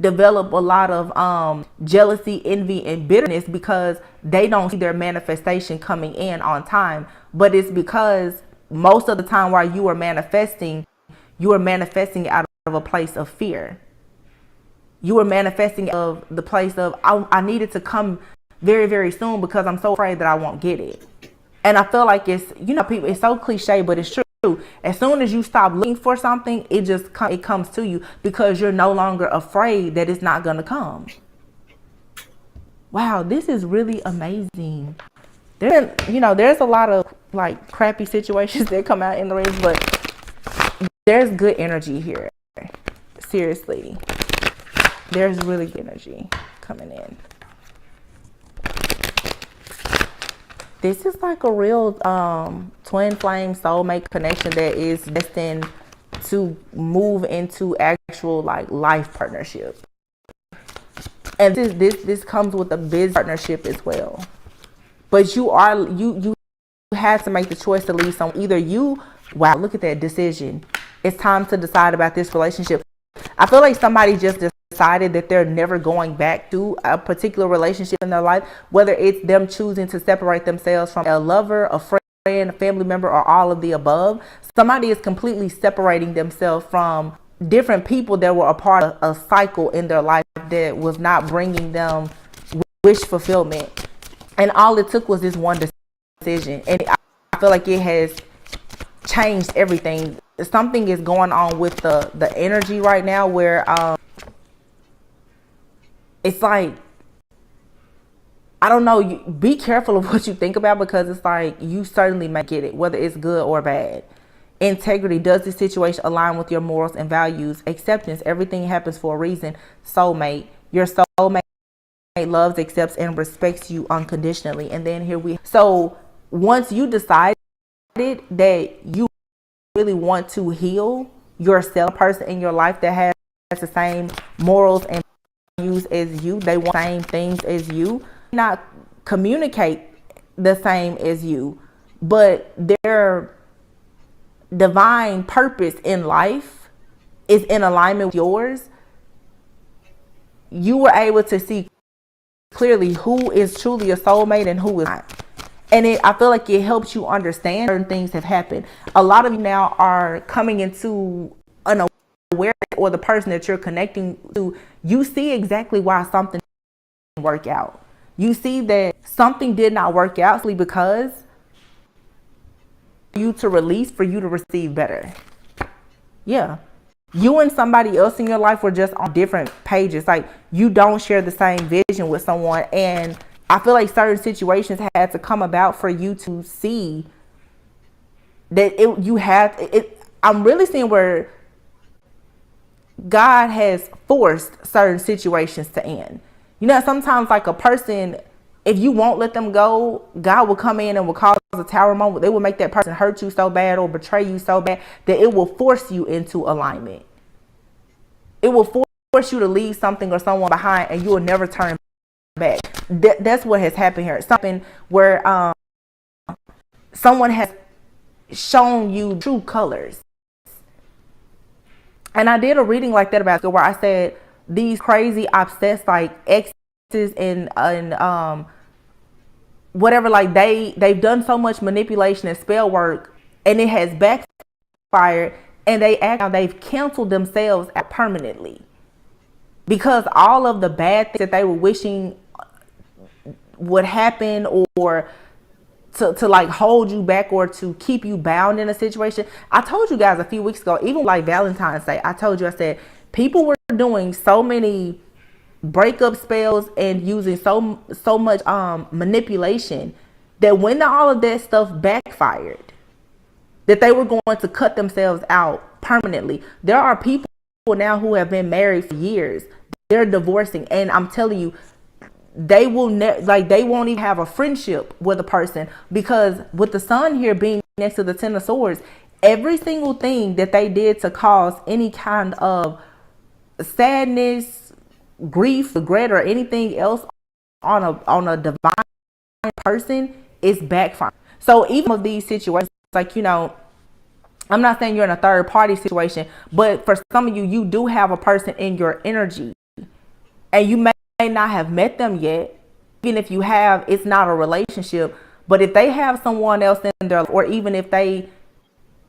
develop a lot of jealousy, envy, and bitterness, because they don't see their manifestation coming in on time. But it's because most of the time while you are manifesting out of a place of fear. You were manifesting of the place of, I needed to come very, very soon because I'm so afraid that I won't get it. And I feel like it's, people, it's so cliche, but it's true. As soon as you stop looking for something, it comes to you because you're no longer afraid that it's not going to come. Wow, this is really amazing. There's a lot of like crappy situations that come out in the readings, but there's good energy here. Seriously. There's really good energy coming in. This is like a real twin flame soulmate connection that is destined to move into actual like life partnership. And this comes with a business partnership as well. But you have to make the choice to leave some. Either wow, look at that decision. It's time to decide about this relationship. I feel like somebody just decided that they're never going back to a particular relationship in their life, whether it's them choosing to separate themselves from a lover, a friend, a family member, or all of the above. Somebody is completely separating themselves from different people that were a part of a cycle in their life that was not bringing them wish fulfillment. And all it took was this one decision. And I feel like it has changed everything. Something is going on with the energy right now where it's like, I don't know, be careful of what you think about, because it's like you certainly may get it, whether it's good or bad. Integrity. Does this situation align with your morals and values? Acceptance. Everything happens for a reason. Soulmate. Your soulmate loves, accepts, and respects you unconditionally. And then so once you decided that you really want to heal yourself, person in your life that has the same morals and values as you, they want the same things as you, not communicate the same as you, but their divine purpose in life is in alignment with yours. You were able to see clearly who is truly a soulmate and who is not. And I feel like it helps you understand certain things have happened. A lot of you now are coming into an awareness, or the person that you're connecting to, you see exactly why something didn't work out. You see that something did not work out because you to release for you to receive better. Yeah. You and somebody else in your life were just on different pages. Like, you don't share the same vision with someone. And I feel like certain situations had to come about for you to see that I'm really seeing where God has forced certain situations to end. Sometimes like a person, if you won't let them go, God will come in and will cause a tower moment. They will make that person hurt you so bad or betray you so bad that it will force you into alignment. It will force you to leave something or someone behind, and you will never turn back. That's what has happened here. Something where someone has shown you true colors. And I did a reading like that about where I said these crazy obsessed like exes and whatever, like they've done so much manipulation and spell work, and it has backfired, and they've canceled themselves out permanently because all of the bad things that they were wishing would happen, or to like hold you back or to keep you bound in a situation. I told you guys a few weeks ago, even like Valentine's Day, I said people were doing so many breakup spells and using so much manipulation that when all of that stuff backfired, that they were going to cut themselves out permanently. There are people now who have been married for years. They're divorcing, and I'm telling you, they will they won't even have a friendship with a person, because with the sun here being next to the Ten of Swords, every single thing that they did to cause any kind of sadness, grief, regret, or anything else on a divine person is backfiring. So even of these situations, like, I'm not saying you're in a third party situation, but for some of you, you do have a person in your energy, and you may not have met them yet. Even if you have, it's not a relationship. But if they have someone else in their life, or even if they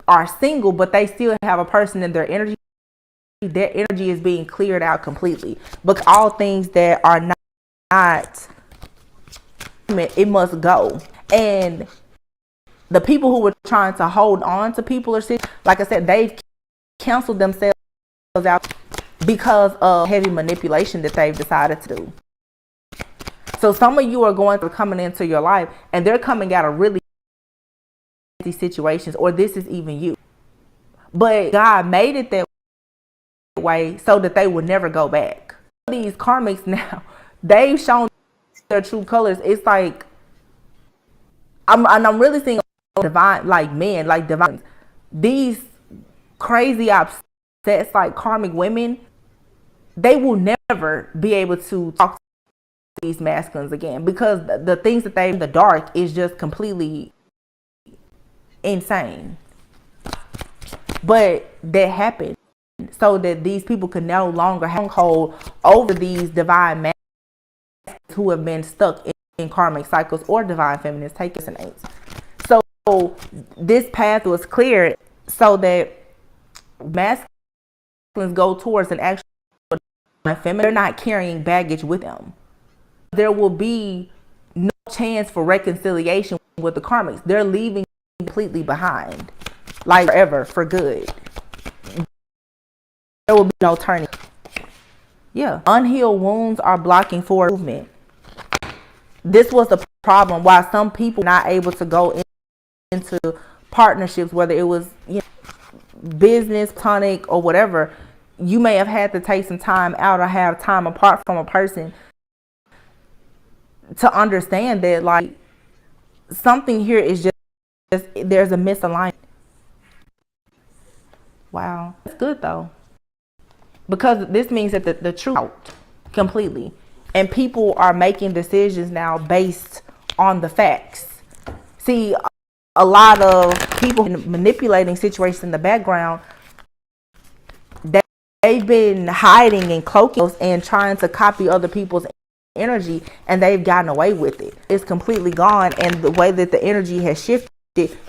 are single but they still have a person in their energy, their energy is being cleared out completely. But all things that are not, it must go. And the people who were trying to hold on to people or shit, like I said, they've canceled themselves out because of heavy manipulation that they've decided to do. So some of you are coming into your life and they're coming out of really these situations, or this is even you. But God made it that way so that they would never go back. These karmics now, they've shown their true colors. It's like I'm really seeing divine, like men, like divine. These crazy obsessed, like karmic women, they will never be able to talk to these masculines again, because the things that they in the dark is just completely insane. But that happened so that these people could no longer hold over these divine masculines who have been stuck in karmic cycles, or divine feminines, take this and eight. So this path was cleared so that masculines go towards an actual feminine. They're not carrying baggage with them. There will be no chance for reconciliation with the karmics. They're leaving completely behind, like forever, for good. There will be no turning. Yeah, unhealed wounds are blocking forward movement. This was the problem why some people were not able to go into partnerships, whether it was business, tonic, or whatever. You may have had to take some time out or have time apart from a person to understand that, like, something here is just there's a misalignment. Wow, that's good though, because this means that the truth out completely, and people are making decisions now based on the facts. See, a lot of people manipulating situations in the background, they've been hiding and cloaking and trying to copy other people's energy, and they've gotten away with it. It's completely gone, and the way that the energy has shifted,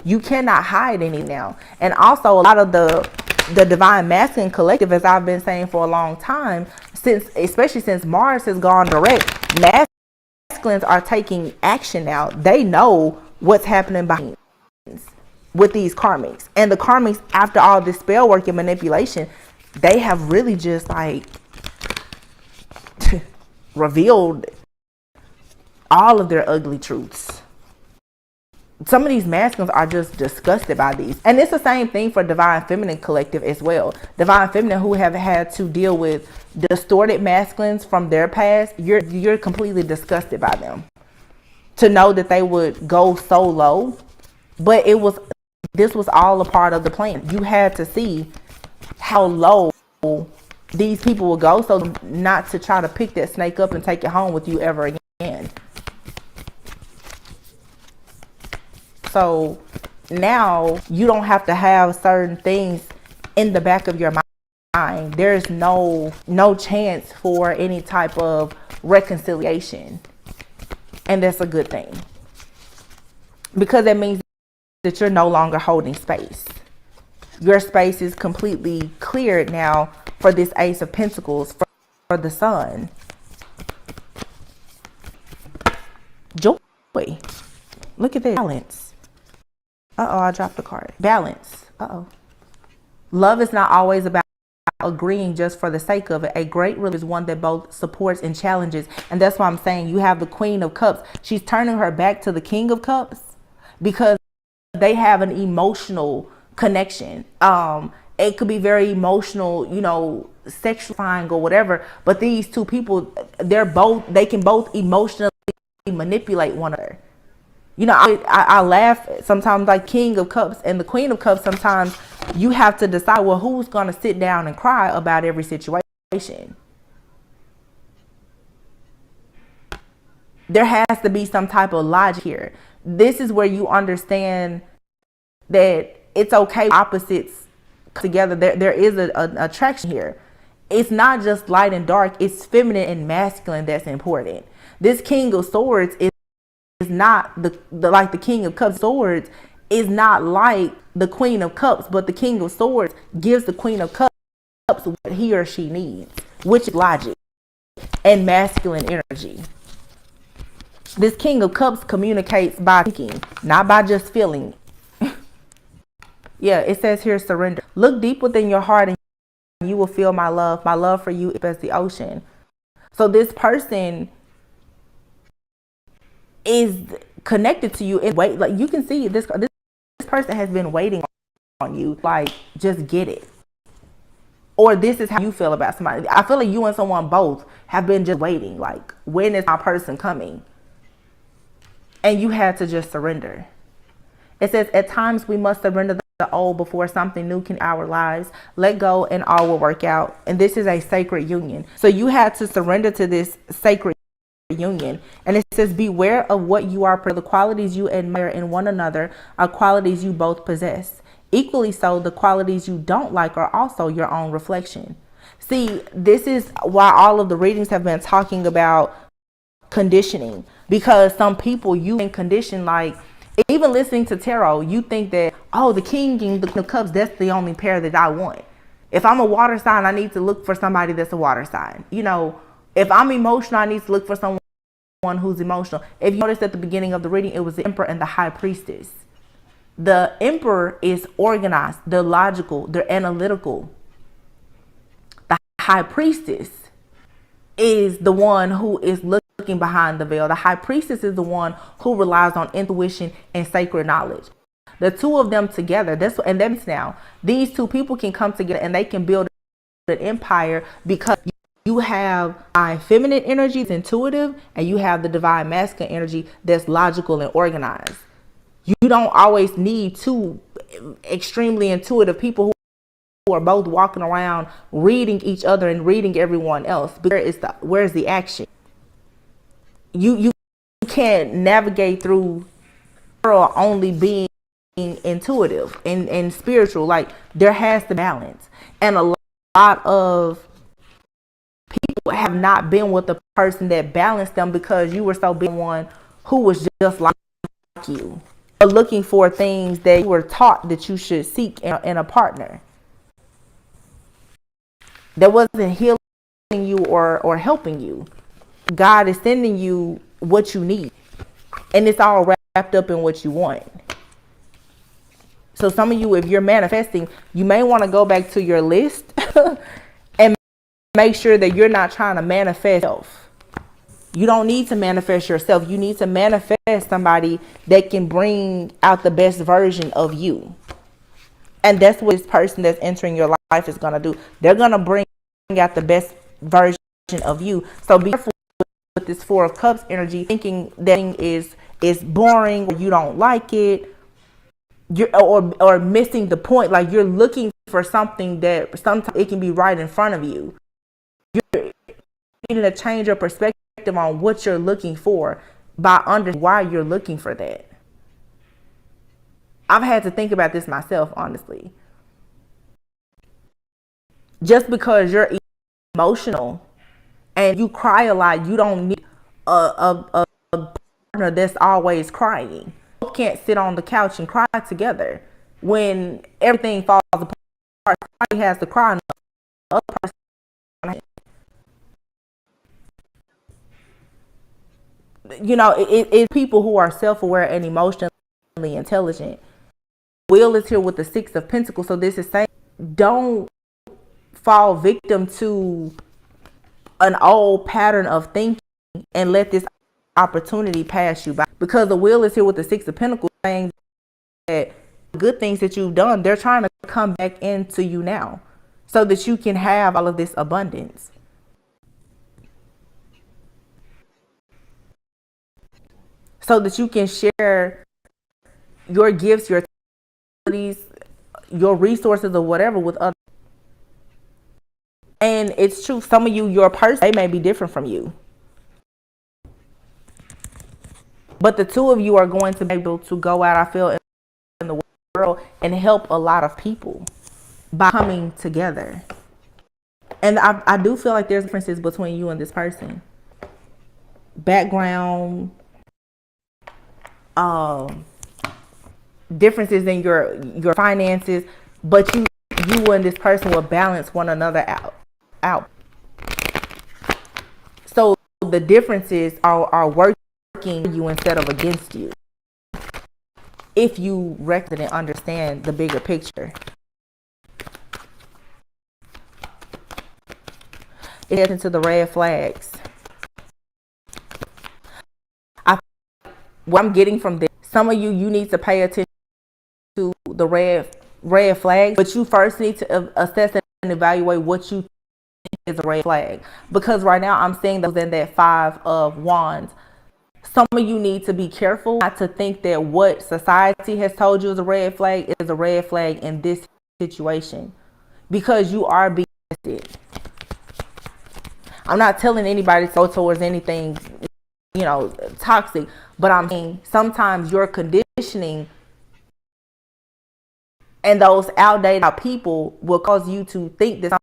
you cannot hide any now. And also, a lot of the divine masculine collective, as I've been saying for a long time, especially since Mars has gone direct, masculines are taking action now. They know what's happening behind with these karmics, and the karmics, after all this spell work and manipulation, they have really just like revealed all of their ugly truths. Some of these masculines are just disgusted by these. And it's the same thing for divine feminine collective as well. Divine feminine who have had to deal with distorted masculines from their past, you're completely disgusted by them. To know that they would go so low, but this was all a part of the plan. You had to see how low these people will go, so not to try to pick that snake up and take it home with you ever again. So now you don't have to have certain things in the back of your mind. There's no chance for any type of reconciliation, and that's a good thing, because that means that you're no longer holding space. Your space is completely cleared now for this Ace of Pentacles, for the Sun. Joy. Look at that. Balance. Uh-oh, I dropped the card. Balance. Uh-oh. Love is not always about agreeing just for the sake of it. A great relationship is one that both supports and challenges. And that's why I'm saying you have the Queen of Cups. She's turning her back to the King of Cups because they have an emotional connection. It could be very emotional, sexualizing or whatever, but these two people, they can both emotionally manipulate one another. I laugh sometimes, like King of Cups and the Queen of Cups. Sometimes you have to decide, well, who's going to sit down and cry about every situation? There has to be some type of logic here. This is where you understand that it's okay opposites together. There is an attraction here. It's not just light and dark. It's feminine and masculine that's important. This King of Swords is not like the King of Cups. Swords is not like the Queen of Cups, but the King of Swords gives the Queen of Cups Cups what he or she needs, which is logic and masculine energy. This King of Cups communicates by thinking, not by just feeling. Yeah, it says here, surrender. Look deep within your heart and you will feel my love. My love for you is as the ocean. So this person is connected to you in wait. Like you can see this person has been waiting on you. Like, just get it. Or this is how you feel about somebody. I feel like you and someone both have been just waiting. Like, when is my person coming? And you had to just surrender. It says, at times we must surrender the old before something new can our lives. Let go and all will work out. And this is a sacred union. So you had to surrender to this sacred union. And it says, beware of what you are. The qualities you admire in one another are qualities you both possess. Equally so, the qualities you don't like are also your own reflection. See, this is why all of the readings have been talking about conditioning, because some people you can condition, like even listening to tarot, you think that, oh, the King and the Cups, that's the only pair that I want. If I'm a water sign, I need to look for somebody that's a water sign. You know, if I'm emotional, I need to look for someone who's emotional. If you noticed at the beginning of the reading, it was the Emperor and the High Priestess. The Emperor is organized, they're logical, they're analytical. The High Priestess is the one who is looking behind the veil. The High Priestess is the one who relies on intuition and sacred knowledge. The two of them together, now these two people can come together and they can build an empire, because you have divine feminine energy that's intuitive, and you have the divine masculine energy that's logical and organized. You don't always need two extremely intuitive people who are both walking around reading each other and reading everyone else. But where's the action? You can't navigate through only being intuitive and spiritual. Like, there has to balance. And a lot of people have not been with the person that balanced them, because you were so big one who was just like you, or looking for things that you were taught that you should seek in a partner that wasn't healing you or helping you. God is sending you what you need, and it's all wrapped up in what you want. So some of you, if you're manifesting, you may want to go back to your list and make sure that you're not trying to manifest yourself. You don't need to manifest yourself. You need to manifest somebody that can bring out the best version of you. And that's what this person that's entering your life is going to do. They're going to bring out the best version of you. So be careful with this Four of Cups energy, thinking that thing is boring, or you don't like it, or missing the point. Like, you're looking for something that sometimes it can be right in front of you. You're needing to change your perspective on what you're looking for by understanding why you're looking for that. I've had to think about this myself, honestly. Just because you're emotional and you cry a lot, you don't need a partner that's always crying. You can't sit on the couch and cry together. When everything falls apart, somebody has to cry, and the other person. You know, it's people who are self-aware and emotionally intelligent. Will is here with the Six of Pentacles. So this is saying, don't fall victim to an old pattern of thinking and let this opportunity pass you by. Because the Will is here with the Six of Pentacles, saying that good things that you've done, they're trying to come back into you now, so that you can have all of this abundance. So that you can share your gifts, your abilities, your resources, or whatever with others. And it's true, some of you, your person, they may be different from you. But the two of you are going to be able to go out, I feel, in the world and help a lot of people by coming together. And I do feel like there's differences between you and this person. Background, differences in your finances, but you and this person will balance one another out. So the differences are working you instead of against you, if you recognize and understand the bigger picture. It gets into the red flags. What I'm getting from this, some of you need to pay attention to the red flags, but you first need to assess and evaluate what you think is a red flag. Because right now I'm seeing those in that 5 of Wands. Some of you need to be careful not to think that what society has told you is a red flag in this situation, because you are being tested. I'm not telling anybody to go towards anything, toxic, but I'm saying sometimes your conditioning and those outdated people will cause you to think that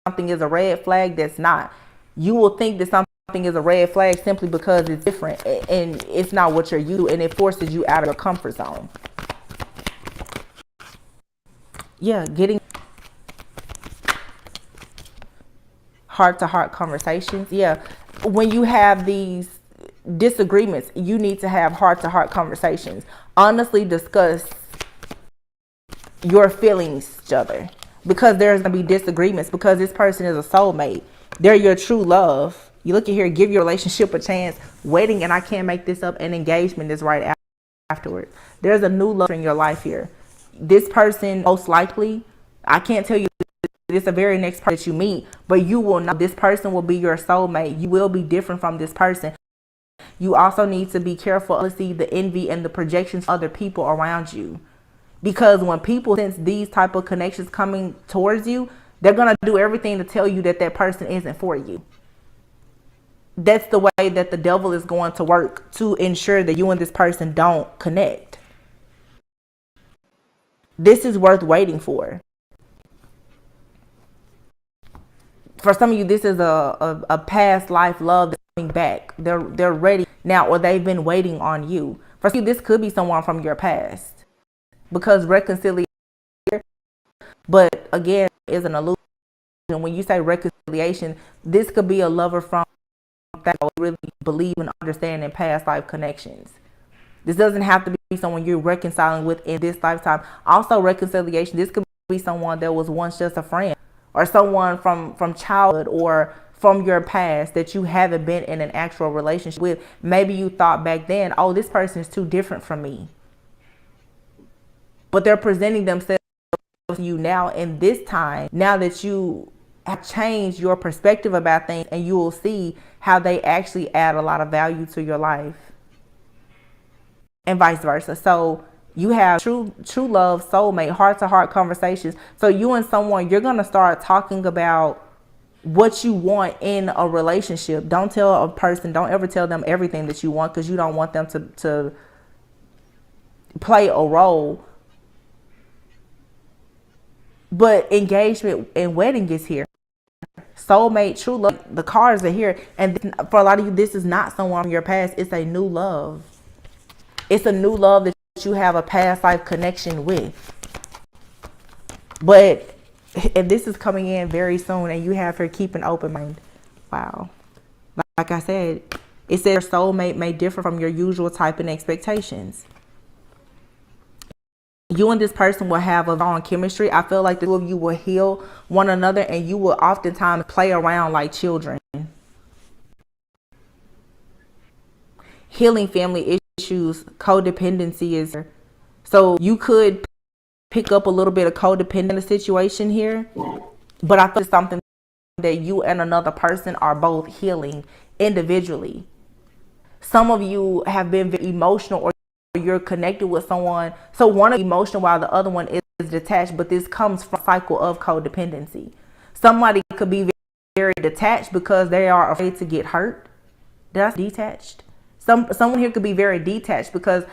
something is a red flag that's not. You will think that something is a red flag simply because it's different and it's not what you're used to, and it forces you out of your comfort zone. Yeah, getting heart-to-heart conversations. Yeah, when you have these disagreements, you need to have heart-to-heart conversations. Honestly discuss your feelings to each other, because there's going to be disagreements, because this person is a soulmate. They're your true love. You look at here, give your relationship a chance. Wedding, and I can't make this up, and engagement is right afterwards. There's a new love in your life here. This person, most likely, I can't tell you it's the very next person that you meet, but you will know this person will be your soulmate. You will be different from this person. You also need to be careful to see the envy and the projections of other people around you. Because when people sense these type of connections coming towards you, they're going to do everything to tell you that that person isn't for you. That's the way that the devil is going to work to ensure that you and this person don't connect. This is worth waiting for. For some of you, this is a past life love that's coming back. They're ready now, or they've been waiting on you. For some of you, this could be someone from your past, because reconciliation, but again, is an illusion. When you say reconciliation, this could be a lover from that really believe and understand in past life connections. This doesn't have to be someone you're reconciling with in this lifetime. Also, reconciliation, this could be someone that was once just a friend, or someone from childhood or from your past that you haven't been in an actual relationship with. Maybe you thought back then, oh, this person is too different from me. But they're presenting themselves to you now in this time, now that you have changed your perspective about things, and you will see how they actually add a lot of value to your life, and vice versa. So you have true love, soulmate, heart-to-heart conversations. So you and someone, you're going to start talking about what you want in a relationship. Don't tell a person, don't ever tell them everything that you want, because you don't want them to play a role. But engagement and wedding is here. Soulmate, true love, the cards are here. And for a lot of you, this is not someone from your past. It's a new love. It's a new love that you have a past life connection with. But if this is coming in very soon, and you have her keep an open mind. Wow. Like I said, it says your soulmate may differ from your usual type and expectations. You and this person will have a strong chemistry. I feel like the two of you will heal one another, and you will oftentimes play around like children. Healing family issues, codependency is here. So you could pick up a little bit of codependent in the situation here, but I feel it's something that you and another person are both healing individually. Some of you have been very emotional, or you're connected with someone, so one is emotional while the other one is detached, but this comes from a cycle of codependency. Somebody could be very detached because they are afraid to get hurt. That's detached. Someone here could be very detached because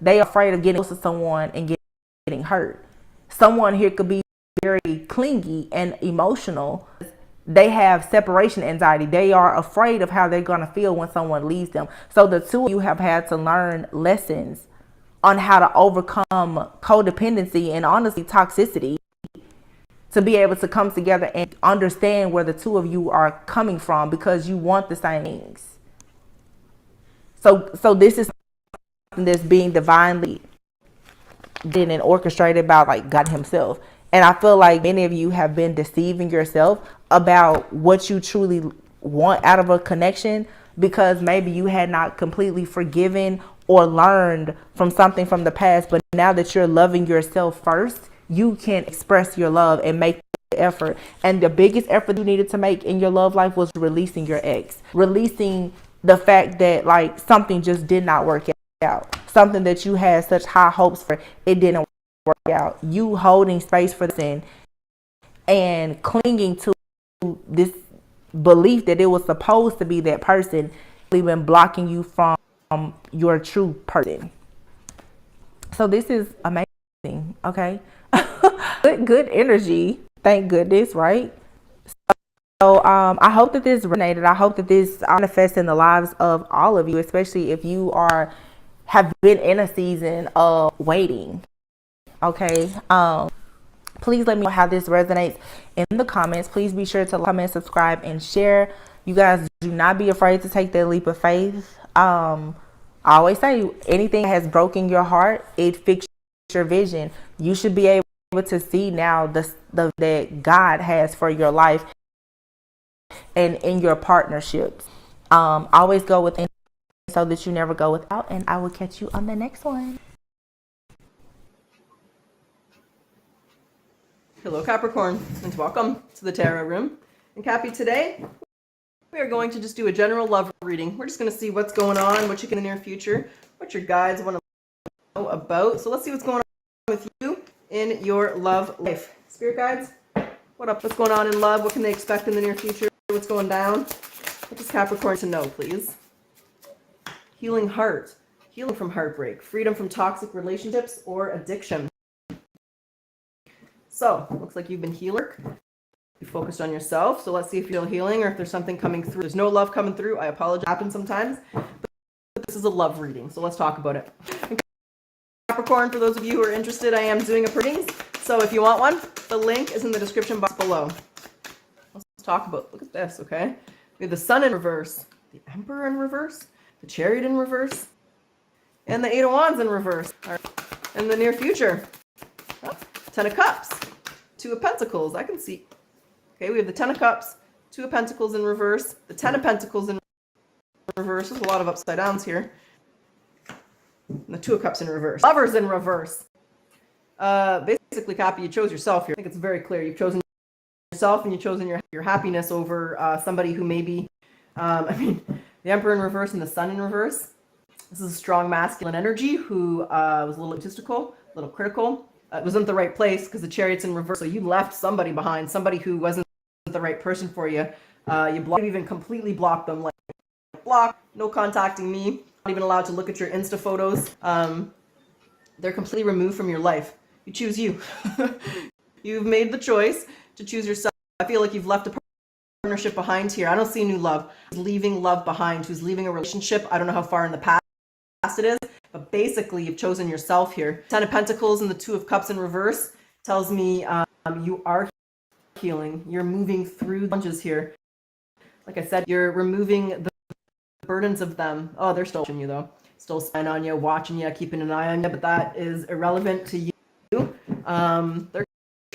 they are afraid of getting close to someone and getting hurt. Someone here could be very clingy and emotional. They have separation anxiety. They are afraid of how they're going to feel when someone leaves them. So the two of you have had to learn lessons on how to overcome codependency and honestly toxicity to be able to come together and understand where the two of you are coming from, because you want the same things. So this is something that's being divinely done and orchestrated by like God himself. And I feel like many of you have been deceiving yourself about what you truly want out of a connection, because maybe you had not completely forgiven or learned from something from the past. But now that you're loving yourself first, you can express your love and make the effort. And the biggest effort you needed to make in your love life was releasing your ex, releasing the fact that like something just did not work out, something that you had such high hopes for, it didn't work out. You holding space for this and clinging to this belief that it was supposed to be that person, even blocking you from your true person. So this is amazing. Okay. good energy, thank goodness, right? So I hope that this resonated. I hope that this manifests in the lives of all of you, especially if you have been in a season of waiting. Okay. Please let me know how this resonates in the comments. Please be sure to comment, subscribe, and share. You guys, do not be afraid to take that leap of faith. I always say, anything that has broken your heart, it fixed your vision. You should be able to see now the that God has for your life and in your partnerships. Always go within so that you never go without. And I will catch you on the next one. Hello Capricorn, and welcome to the Tarot Room. And Cappy, today we are going to just do a general love reading. We're just going to see what's going on, what you can in the near future, what your guides want to know about. So let's see what's going on with you in your love life. Spirit guides, what up? What's going on in love? What can they expect in the near future? What's going down? What does Capricorn to know, please? Healing heart, healing from heartbreak, freedom from toxic relationships or addiction. So, looks like you've been healing. You focused on yourself. So let's see if you're healing or if there's something coming through. There's no love coming through. I apologize. It happens sometimes. But this is a love reading. So let's talk about it. And Capricorn, for those of you who are interested, I am doing a reading. So if you want one, the link is in the description box below. Let's talk about, look at this, okay? We have the Sun in reverse, the Emperor in reverse, the Chariot in reverse, and the Eight of Wands in reverse. All right. In the near future. Oh, Ten of Cups, Two of Pentacles, I can see. Okay, we have the Ten of Cups, Two of Pentacles in reverse, the Ten of Pentacles in reverse. There's a lot of upside downs here. And the Two of Cups in reverse. Lovers in reverse. Basically, Cappy, you chose yourself here. I think it's very clear. You've chosen yourself and you've chosen your happiness over somebody who maybe, the Emperor in reverse and the Sun in reverse. This is a strong masculine energy who was a little egotistical, a little critical. It wasn't the right place because the Chariot's in reverse. So you left somebody behind, somebody who wasn't the right person for you. You even completely blocked them, like block, no contacting me, not even allowed to look at your Insta photos. They're completely removed from your life. You choose you. You've made the choice to choose yourself. I feel like you've left a partnership behind here. I don't see new love. Who's leaving love behind? Who's leaving a relationship? I don't know how far in the past it is. But basically, you've chosen yourself here. Ten of Pentacles and the Two of Cups in reverse tells me you are healing. You're moving through the challenges here. Like I said, you're removing the burdens of them. Oh, they're still watching you, though. Still spying on you, watching you, keeping an eye on you, but that is irrelevant to you. They're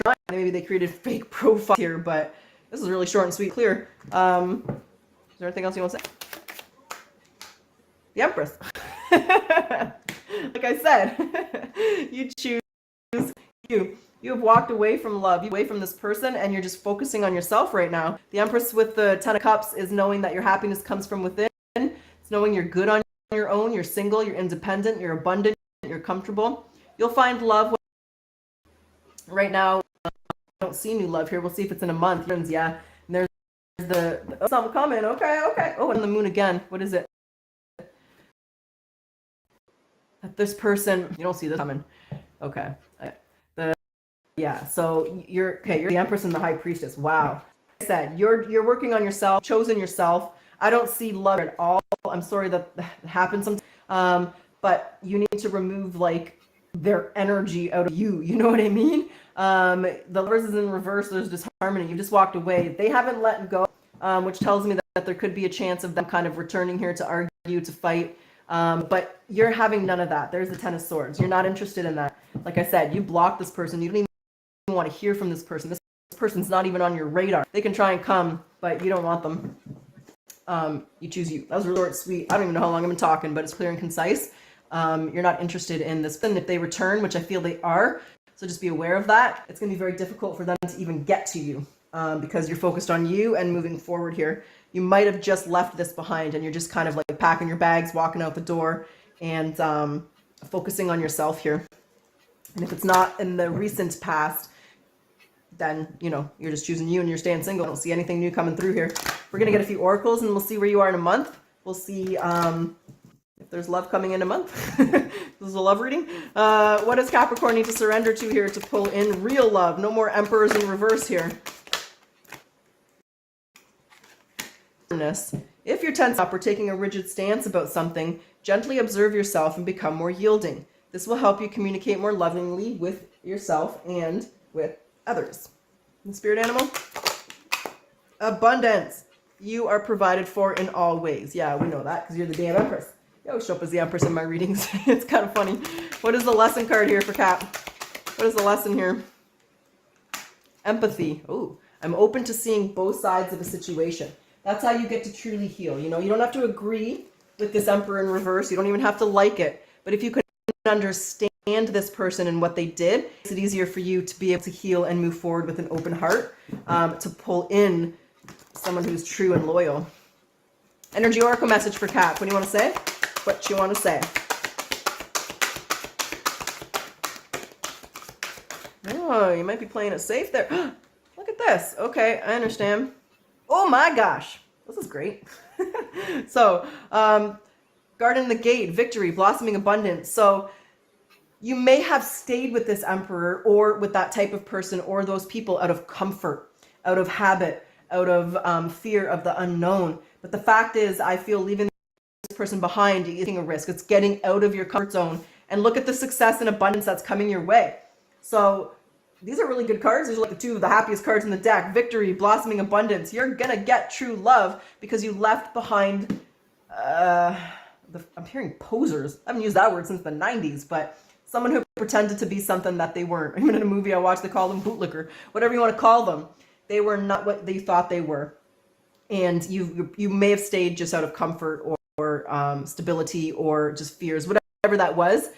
trying. Maybe they created fake profiles here, but this is really short and sweet, clear. Is there anything else you want to say? The Empress. Like I said, you choose you. You have walked away from love, away from this person, and you're just focusing on yourself right now. The Empress with the Ten of Cups is knowing that your happiness comes from within. It's knowing you're good on your own, you're single, you're independent, you're abundant, you're comfortable. You'll find love. Right now, I don't see new love here. We'll see if it's in a month. Yeah, and there's the something coming. Okay. Oh, and the Moon again. What is it? This person, you don't see this coming. Okay. So you're the Empress and the High Priestess. Wow. Like I said, you're working on yourself, chosen yourself. I don't see love at all. I'm sorry that happens sometimes. But you need to remove like their energy out of you. You know what I mean? The Lovers is in reverse. There's disharmony. You just walked away. They haven't let go, which tells me that there could be a chance of them kind of returning here to argue, to fight. But you're having none of that. There's the Ten of Swords. You're not interested in that. Like I said, you block this person. You don't even want to hear from this person. This person's not even on your radar. They can try and come, but you don't want them. You choose you. That was really short, sweet. I don't even know how long I've been talking, but it's clear and concise. You're not interested in this. And if they return, which I feel they are, so just be aware of that. It's going to be very difficult for them to even get to you because you're focused on you and moving forward here. You might have just left this behind and you're just kind of like packing your bags, walking out the door, and focusing on yourself here. And if it's not in the recent past, then, you know, you're just choosing you and you're staying single. I don't see anything new coming through here. We're going to get a few oracles and we'll see where you are in a month. We'll see if there's love coming in a month. This is a love reading. What does Capricorn need to surrender to here to pull in real love? No more emperors in reverse here. If you're tense up or taking a rigid stance about something, gently observe yourself and become more yielding. This will help you communicate more lovingly with yourself and with others. And spirit animal? Abundance. You are provided for in all ways. Yeah, we know that because you're the damn Empress. You always show up as the Empress in my readings. It's kind of funny. What is the lesson card here for Cap? What is the lesson here? Empathy. Oh, I'm open to seeing both sides of a situation. That's how you get to truly heal. You know, you don't have to agree with this Emperor in reverse. You don't even have to like it. But if you can understand this person and what they did, it makes it easier for you to be able to heal and move forward with an open heart, to pull in someone who's true and loyal. Energy Oracle message for Cap. What do you want to say? What you want to say? Oh, you might be playing it safe there. Look at this. Okay, I understand. Oh my gosh, this is great. So, guarding the gate, victory, blossoming abundance. So you may have stayed with this Emperor or with that type of person or those people out of comfort, out of habit, out of fear of the unknown. But the fact is, I feel leaving this person behind is taking a risk. It's getting out of your comfort zone. And look at the success and abundance that's coming your way. So these are really good cards. These are like the two of the happiest cards in the deck. Victory, blossoming abundance. You're going to get true love because you left behind, I'm hearing posers. I haven't used that word since the 90s, but someone who pretended to be something that they weren't. Even in a movie I watched, they call them bootlicker. Whatever you want to call them. They were not what they thought they were. And you may have stayed just out of comfort or stability or just fears, whatever that was,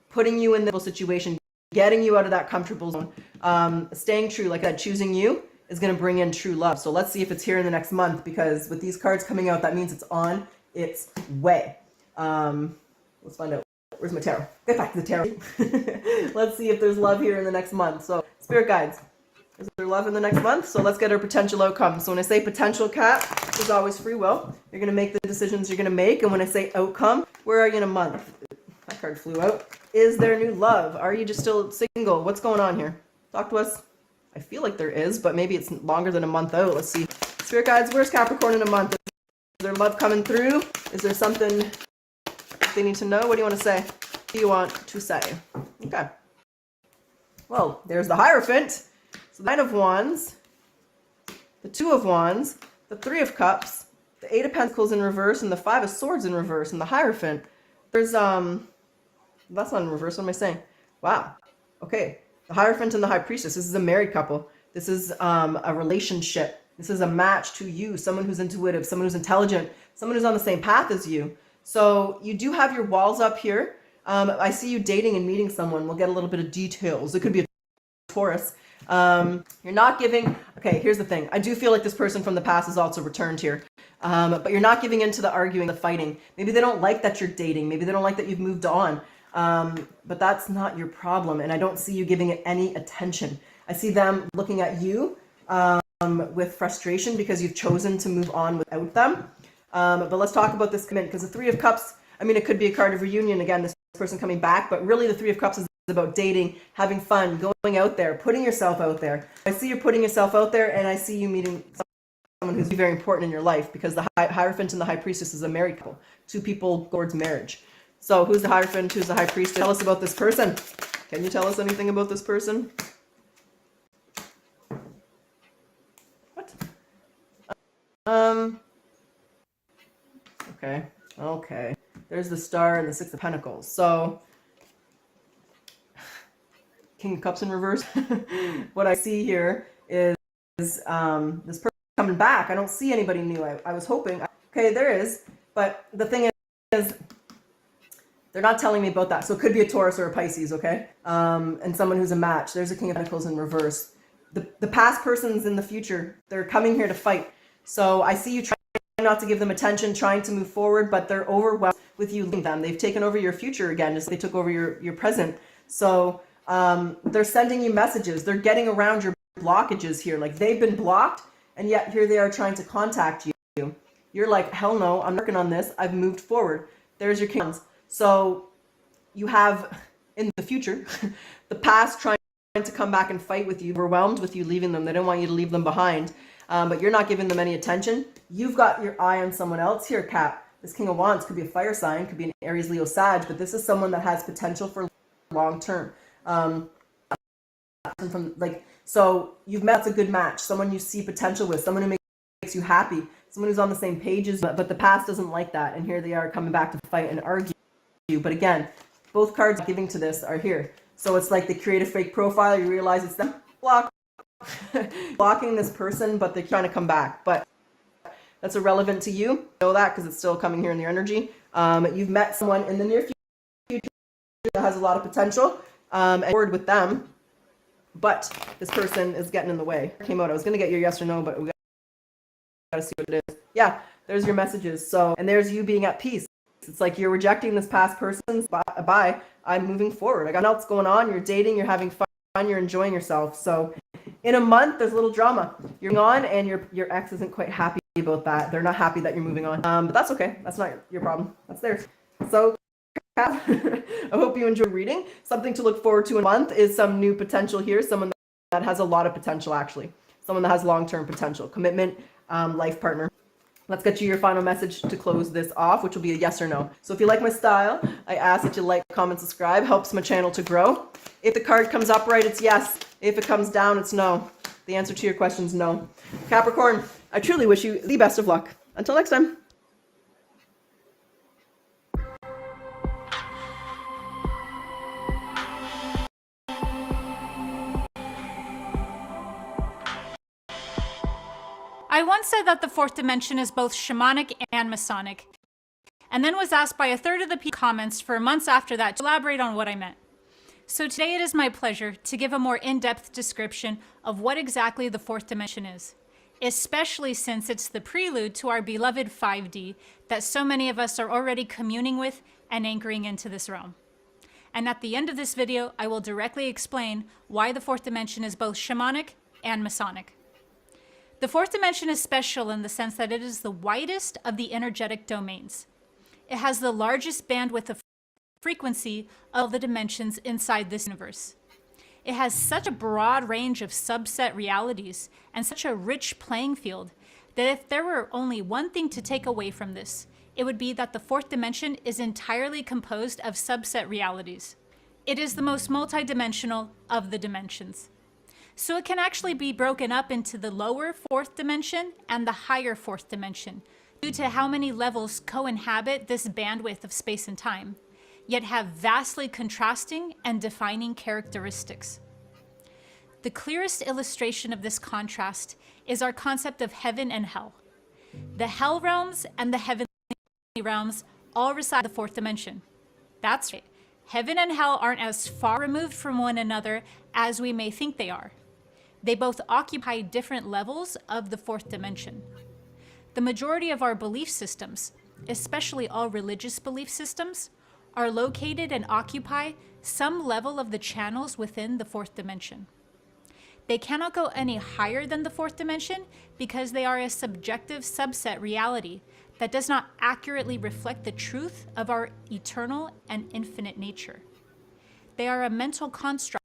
putting you in the situation, getting you out of that comfortable zone, staying true, like that, choosing you is going to bring in true love. So let's see if it's here in the next month, because with these cards coming out, that means it's on its way. Let's find out. Where's my tarot? Get back to the tarot. Let's see if there's love here in the next month. So spirit guides, is there love in the next month? So let's get our potential outcome. So when I say potential, Cap, there's always free will. You're going to make the decisions you're going to make. And when I say outcome, where are you in a month? That card flew out. Is there new love? Are you just still single? What's going on here? Talk to us. I feel like there is, but maybe it's longer than a month out. Let's see. Spirit guides, where's Capricorn in a month? Is there love coming through? Is there something they need to know? What do you want to say? What do you want to say? Okay. Well, there's the Hierophant. So the Nine of Wands, the Two of Wands, the Three of Cups, the Eight of Pentacles in reverse, and the Five of Swords in reverse, and the Hierophant. There's, that's not in reverse, what am I saying? Wow. Okay. The Hierophant and the High Priestess. This is a married couple. This is a relationship. This is a match to you, someone who's intuitive, someone who's intelligent, someone who's on the same path as you. So you do have your walls up here. I see you dating and meeting someone. We'll get a little bit of details. It could be a Taurus. You're not giving. Okay, here's the thing. I do feel like this person from the past is also returned here. But you're not giving into the arguing, the fighting. Maybe they don't like that you're dating. Maybe they don't like that you've moved on. But that's not your problem. And I don't see you giving it any attention. I see them looking at you with frustration because you've chosen to move on without them. But let's talk about this commitment, because the Three of Cups, I mean, it could be a card of reunion. Again, this person coming back, but really the Three of Cups is about dating, having fun, going out there, putting yourself out there. I see you're putting yourself out there, and I see you meeting someone who's very important in your life, because the Hierophant and the High Priestess is a married couple. Two people towards marriage. So who's the Hierophant? Who's the High Priest? Tell us about this person. Can you tell us anything about this person? What? Okay. There's the Star and the Six of Pentacles. So King of Cups in reverse. What I see here is this person coming back. I don't see anybody new. I was hoping. Okay, there is. But the thing is, they're not telling me about that. So it could be a Taurus or a Pisces, okay? And someone who's a match. There's a King of Pentacles in reverse. The past person's in the future. They're coming here to fight. So I see you trying not to give them attention, trying to move forward, but they're overwhelmed with you leaving them. They've taken over your future again, just like they took over your present. So they're sending you messages. They're getting around your blockages here. Like they've been blocked, and yet here they are trying to contact you. You're like, hell no, I'm working on this. I've moved forward. There's your kings. So you have in the future, the past trying to come back and fight with you, overwhelmed with you leaving them. They don't want you to leave them behind, but you're not giving them any attention. You've got your eye on someone else here, Cap. This King of Wands could be a fire sign, could be an Aries, Leo, Sag, but this is someone that has potential for long term. So you've met a good match, someone you see potential with, someone who makes you happy, someone who's on the same page as you, but the past doesn't like that, and here they are coming back to fight and argue. But again, both cards giving to this are here. So it's like they create a fake profile, you realize it's them blocking this person, but they're trying to come back. But that's irrelevant to you. You know that because it's still coming here in your energy. You've met someone in the near future that has a lot of potential, and forward with them, but this person is getting in the way. Came out. I was going to get your yes or no, but we got to see what it is. Yeah, there's your messages. So, and there's you being at peace. It's like you're rejecting this past person. Bye. I'm moving forward. I got nothing else going on. You're dating. You're having fun. You're enjoying yourself. So in a month, there's a little drama. You're on, and your ex isn't quite happy about that. They're not happy that you're moving on. But that's okay. That's not your problem. That's theirs. So I hope you enjoy reading. Something to look forward to in a month is some new potential here. Someone that has a lot of potential, actually. Someone that has long-term potential. Commitment, life partner. Let's get you your final message to close this off, which will be a yes or no. So if you like my style, I ask that you like, comment, subscribe. Helps my channel to grow. If the card comes up right, it's yes. If it comes down, it's no. The answer to your question is no. Capricorn, I truly wish you the best of luck. Until next time. I once said that the fourth dimension is both shamanic and Masonic, and then was asked by a third of the comments for months after that to elaborate on what I meant. So today it is my pleasure to give a more in-depth description of what exactly the fourth dimension is, especially since it's the prelude to our beloved 5D that so many of us are already communing with and anchoring into this realm. And at the end of this video, I will directly explain why the fourth dimension is both shamanic and Masonic. The fourth dimension is special in the sense that it is the widest of the energetic domains. It has the largest bandwidth of frequency of the dimensions inside this universe. It has such a broad range of subset realities and such a rich playing field that if there were only one thing to take away from this, it would be that the fourth dimension is entirely composed of subset realities. It is the most multidimensional of the dimensions. So it can actually be broken up into the lower fourth dimension and the higher fourth dimension due to how many levels co-inhabit this bandwidth of space and time, yet have vastly contrasting and defining characteristics. The clearest illustration of this contrast is our concept of heaven and hell. The hell realms and the heavenly realms all reside in the fourth dimension. That's right. Heaven and hell aren't as far removed from one another as we may think they are. They both occupy different levels of the fourth dimension. The majority of our belief systems, especially all religious belief systems, are located and occupy some level of the channels within the fourth dimension. They cannot go any higher than the fourth dimension because they are a subjective subset reality that does not accurately reflect the truth of our eternal and infinite nature. They are a mental construct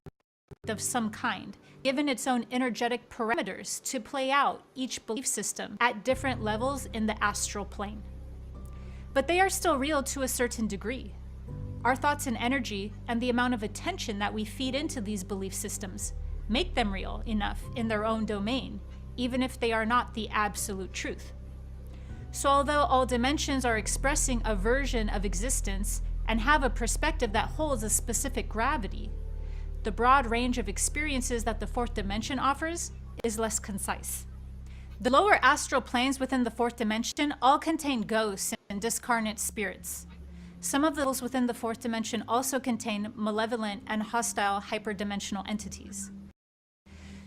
of some kind, given its own energetic parameters to play out each belief system at different levels in the astral plane. But they are still real to a certain degree. Our thoughts and energy and the amount of attention that we feed into these belief systems make them real enough in their own domain, even if they are not the absolute truth. So although all dimensions are expressing a version of existence and have a perspective that holds a specific gravity, the broad range of experiences that the fourth dimension offers is less concise. The lower astral planes within the fourth dimension all contain ghosts and discarnate spirits. Some of the levels within the fourth dimension also contain malevolent and hostile hyperdimensional entities.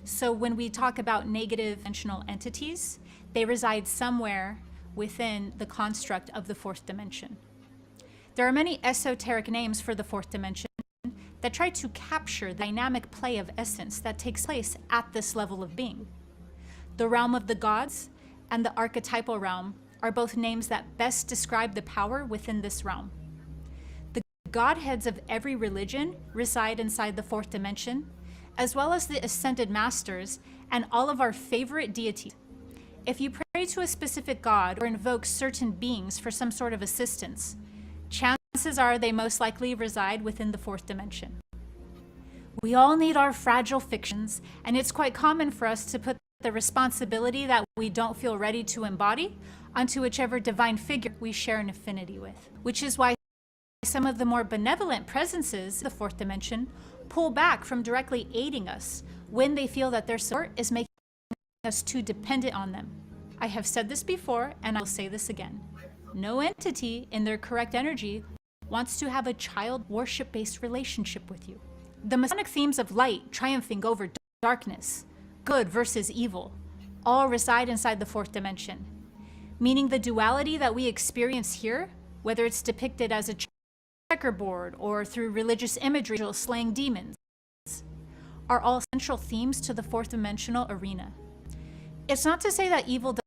So when we talk about negative dimensional entities, they reside somewhere within the construct of the fourth dimension. There are many esoteric names for the fourth dimension that try to capture the dynamic play of essence that takes place at this level of being. The realm of the gods and the archetypal realm are both names that best describe the power within this realm. The godheads of every religion reside inside the fourth dimension, as well as the ascended masters and all of our favorite deities. If you pray to a specific god or invoke certain beings for some sort of assistance, chances are they most likely reside within the fourth dimension. We all need our fragile fictions, and it's quite common for us to put the responsibility that we don't feel ready to embody onto whichever divine figure we share an affinity with, which is why some of the more benevolent presences of the fourth dimension pull back from directly aiding us when they feel that their support is making us too dependent on them. I have said this before, and I will say this again. No entity in their correct energy wants to have a child worship-based relationship with you. The Masonic themes of light triumphing over darkness, good versus evil, all reside inside the fourth dimension, meaning the duality that we experience here, whether it's depicted as a checkerboard or through religious imagery slaying demons, are all central themes to the fourth dimensional arena. It's not to say that evil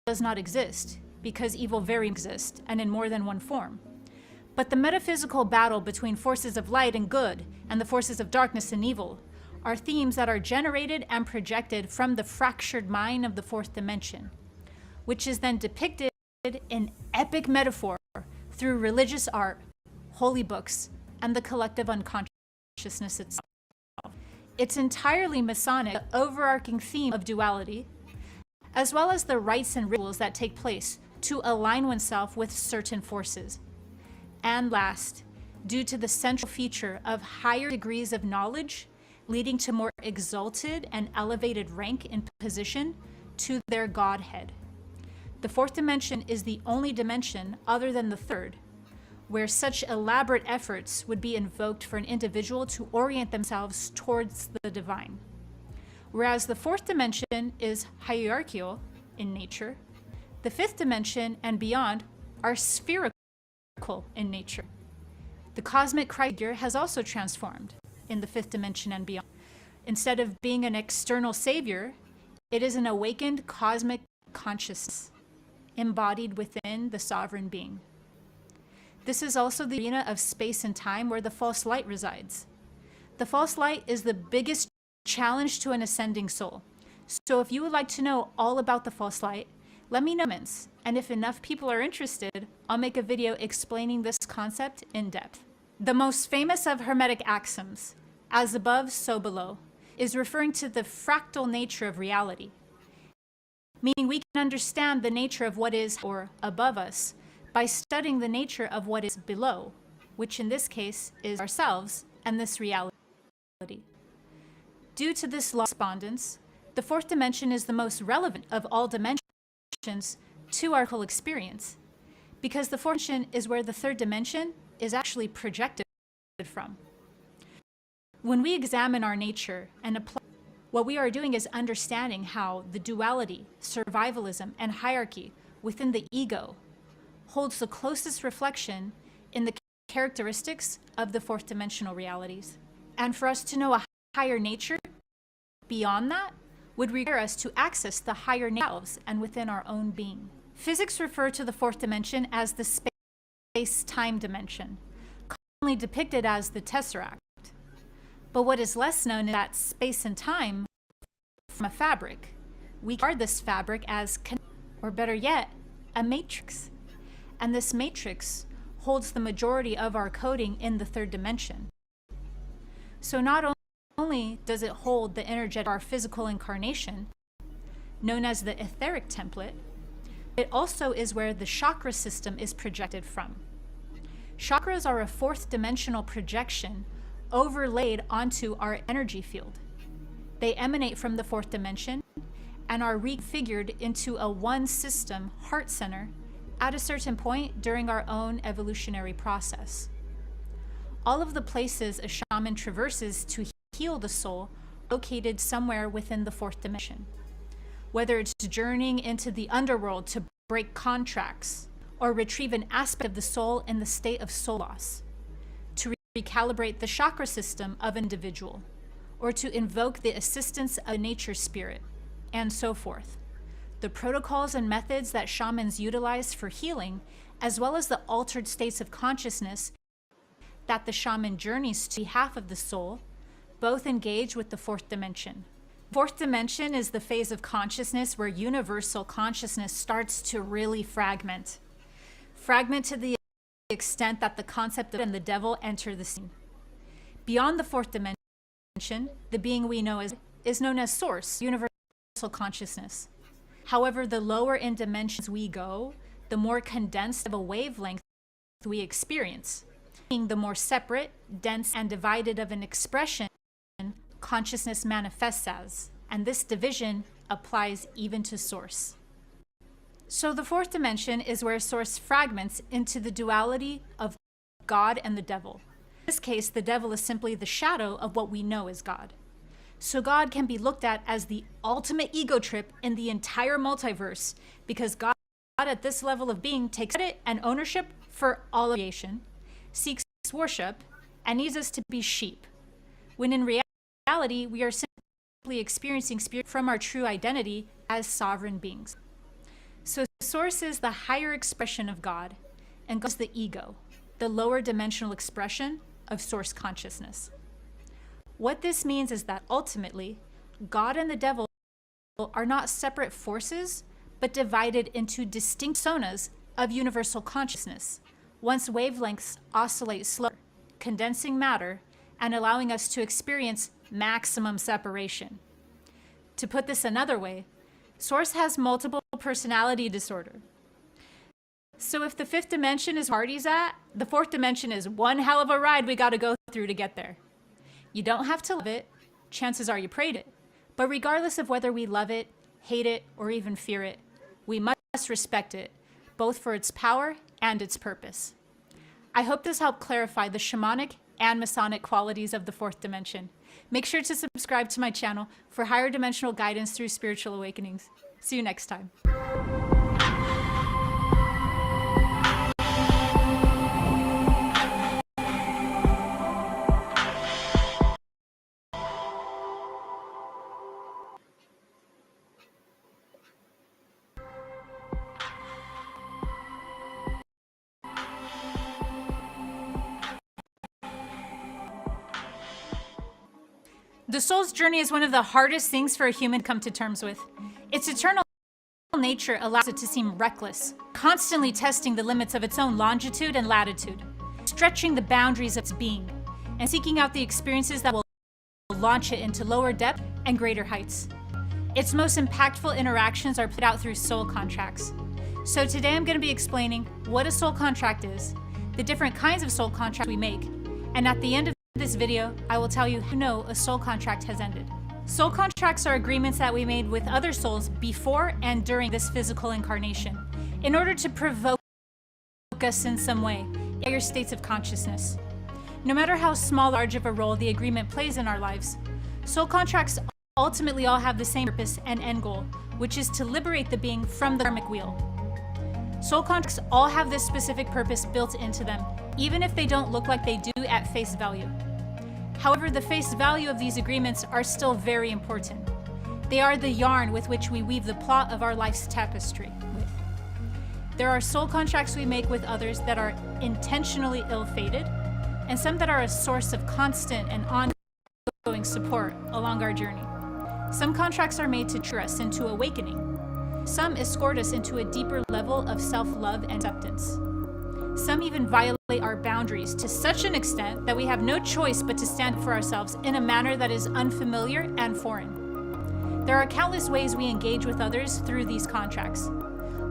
does not exist, because evil very exists, and in more than one form. But the metaphysical battle between forces of light and good and the forces of darkness and evil are themes that are generated and projected from the fractured mind of the fourth dimension, which is then depicted in epic metaphor through religious art, holy books, and the collective unconsciousness itself. It's entirely Masonic, the overarching theme of duality, as well as the rites and rituals that take place to align oneself with certain forces. And last, due to the central feature of higher degrees of knowledge leading to more exalted and elevated rank and position to their godhead. The fourth dimension is the only dimension other than the third where such elaborate efforts would be invoked for an individual to orient themselves towards the divine. Whereas the fourth dimension is hierarchical in nature, the fifth dimension and beyond are spherical in nature. The cosmic criteria has also transformed in the fifth dimension and beyond. Instead of being an external savior, it is an awakened cosmic consciousness embodied within the sovereign being. This is also the arena of space and time where the false light resides. The false light is the biggest challenge to an ascending soul. So if you would like to know all about the false light, let me know in the comments, and if enough people are interested, I'll make a video explaining this concept in depth. The most famous of Hermetic axioms, as above, so below, is referring to the fractal nature of reality, meaning we can understand the nature of what is or above us by studying the nature of what is below, which in this case is ourselves and this reality. Due to this law of correspondence, the fourth dimension is the most relevant of all dimensions to our whole experience, because the fourth dimension is where the third dimension is actually projected from. When we examine our nature and apply, what we are doing is understanding how the duality, survivalism, and hierarchy within the ego holds the closest reflection in the characteristics of the fourth dimensional realities. And for us to know a higher nature beyond that would require us to access the higher selves and within our own being. Physics refer to the fourth dimension as the space-time dimension, commonly depicted as the tesseract. But what is less known is that space and time from a fabric. We regard this fabric as, or better yet, a matrix. And this matrix holds the majority of our coding in the third dimension. So not only does it hold the energetic of our physical incarnation, known as the etheric template, it also is where the chakra system is projected from. Chakras are a fourth dimensional projection overlaid onto our energy field. They emanate from the fourth dimension and are reconfigured into a one system heart center at a certain point during our own evolutionary process. All of the places a shaman traverses to heal the soul are located somewhere within the fourth dimension. Whether it's journeying into the underworld to break contracts or retrieve an aspect of the soul in the state of soul loss, to recalibrate the chakra system of an individual, or to invoke the assistance of a nature spirit, and so forth. The protocols and methods that shamans utilize for healing, as well as the altered states of consciousness that the shaman journeys to behalf of the soul, both engage with the fourth dimension. Fourth dimension is the phase of consciousness where universal consciousness starts to really fragment. Fragment to the extent that the concept of and the devil enter the scene. Beyond the fourth dimension, the being we know is known as source, universal consciousness. However, the lower in dimensions we go, the more condensed of a wavelength we experience. Being the more separate, dense, and divided of an expression consciousness manifests as, and this division applies even to source. So the fourth dimension is where source fragments into the duality of God and the devil. In this case, the devil is simply the shadow of what we know as God. So God can be looked at as the ultimate ego trip in the entire multiverse, because God at this level of being takes credit and ownership for all of creation, seeks worship, and needs us to be sheep, when in reality we are simply experiencing spirit from our true identity as sovereign beings. So source is the higher expression of God, and God is the ego, the lower dimensional expression of source consciousness. What this means is that ultimately, God and the devil are not separate forces, but divided into distinct personas of universal consciousness, once wavelengths oscillate slower, condensing matter and allowing us to experience maximum separation. To put this another way, source has multiple personality disorder. So if the fifth dimension is where party's at, the fourth dimension is one hell of a ride we got to go through to get there. You don't have to love it, chances are you prayed it, but regardless of whether we love it, hate it, or even fear it, we must respect it, both for its power and its purpose. I hope this helped clarify the shamanic and Masonic qualities of the fourth dimension. Make sure to subscribe to my channel for higher dimensional guidance through spiritual awakenings. See you next time. The soul's journey is one of the hardest things for a human to come to terms with. Its eternal nature allows it to seem reckless, constantly testing the limits of its own longitude and latitude, stretching the boundaries of its being, and seeking out the experiences that will launch it into lower depth and greater heights. Its most impactful interactions are put out through soul contracts. So today I'm going to be explaining what a soul contract is, the different kinds of soul contracts we make, and at the end of this video, I will tell you how a soul contract has ended. Soul contracts are agreements that we made with other souls before and during this physical incarnation, in order to provoke us in some way, in higher states of consciousness. No matter how small or large of a role the agreement plays in our lives, soul contracts ultimately all have the same purpose and end goal, which is to liberate the being from the karmic wheel. Soul contracts all have this specific purpose built into them, even if they don't look like they do at face value. However, the face value of these agreements are still very important. They are the yarn with which we weave the plot of our life's tapestry with. There are soul contracts we make with others that are intentionally ill-fated, and some that are a source of constant and ongoing support along our journey. Some contracts are made to trigger us into awakening. Some escort us into a deeper level of self-love and acceptance. Some even violate our boundaries to such an extent that we have no choice but to stand for ourselves in a manner that is unfamiliar and foreign. There are countless ways we engage with others through these contracts.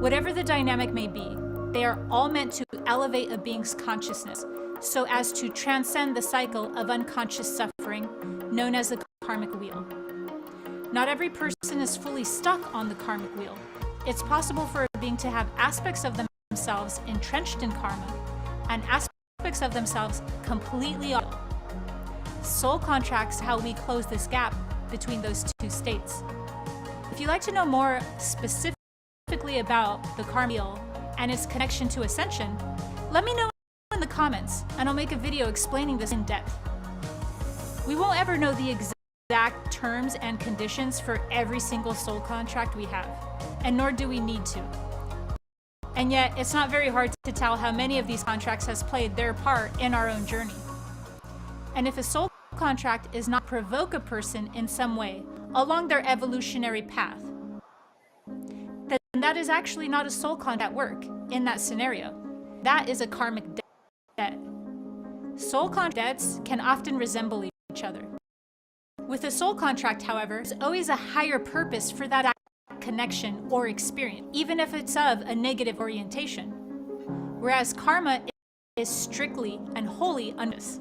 Whatever the dynamic may be, they are all meant to elevate a being's consciousness so as to transcend the cycle of unconscious suffering known as the karmic wheel. Not every person is fully stuck on the karmic wheel. It's possible for a being to have aspects of themselves entrenched in karma and aspects of themselves completely off. Soul contracts how we close this gap between those two states. If you'd like to know more specifically about the karmic wheel and its connection to ascension, let me know in the comments and I'll make a video explaining this in depth. We won't ever know the exact terms and conditions for every single soul contract we have, and nor do we need to. And yet, it's not very hard to tell how many of these contracts has played their part in our own journey. And if a soul contract is not provoke a person in some way along their evolutionary path, then that is actually not a soul contract at work in that scenario. That is a karmic debt. Soul contract debts can often resemble each other. With a soul contract, however, there's always a higher purpose for that connection or experience, even if it's of a negative orientation. Whereas karma is strictly and wholly unjust.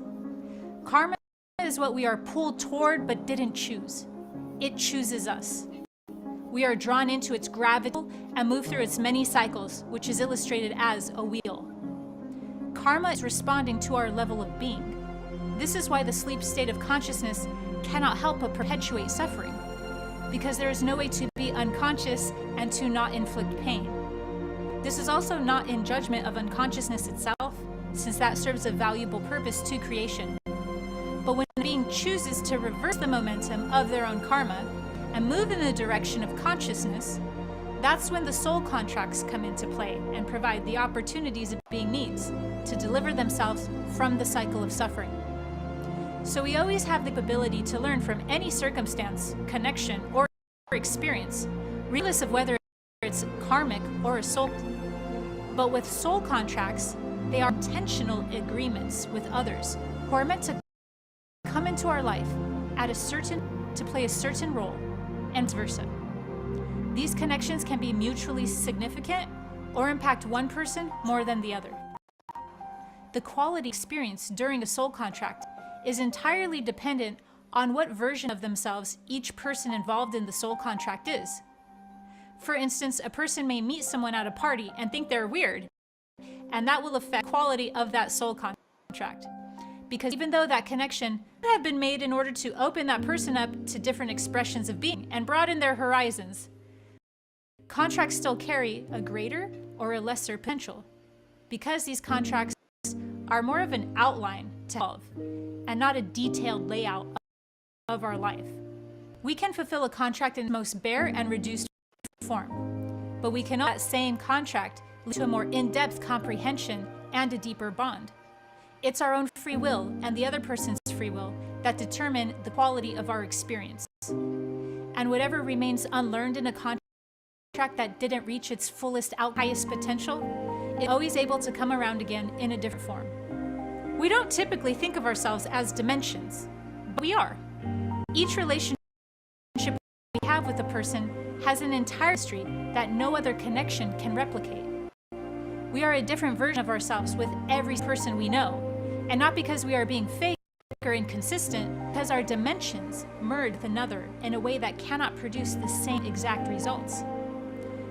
Karma is what we are pulled toward but didn't choose. It chooses us. We are drawn into its gravity and move through its many cycles, which is illustrated as a wheel. Karma is responding to our level of being. This is why the sleep state of consciousness cannot help but perpetuate suffering, because there is no way to be unconscious and to not inflict pain. This is also not in judgment of unconsciousness itself, since that serves a valuable purpose to creation. But when a being chooses to reverse the momentum of their own karma and move in the direction of consciousness, that's when the soul contracts come into play and provide the opportunities a being needs to deliver themselves from the cycle of suffering. So we always have the ability to learn from any circumstance, connection, or experience, regardless of whether it's karmic or a soul. But with soul contracts, they are intentional agreements with others who are meant to come into our life to play a certain role, and vice versa. These connections can be mutually significant or impact one person more than the other. The quality experienced during a soul contract is entirely dependent on what version of themselves each person involved in the soul contract is. For instance, a person may meet someone at a party and think they're weird, and that will affect the quality of that soul contract. Because even though that connection could have been made in order to open that person up to different expressions of being and broaden their horizons, contracts still carry a greater or a lesser potential, because these contracts are more of an outline to evolve and not a detailed layout of our life. We can fulfill a contract in the most bare and reduced form, but we can that same contract lead to a more in-depth comprehension and a deeper bond. It's our own free will and the other person's free will that determine the quality of our experience. And whatever remains unlearned in a contract that didn't reach its fullest highest potential is always able to come around again in a different form. We don't typically think of ourselves as dimensions, but we are. Each relationship we have with a person has an entire history that no other connection can replicate. We are a different version of ourselves with every person we know, and not because we are being fake or inconsistent, because our dimensions merge with another in a way that cannot produce the same exact results.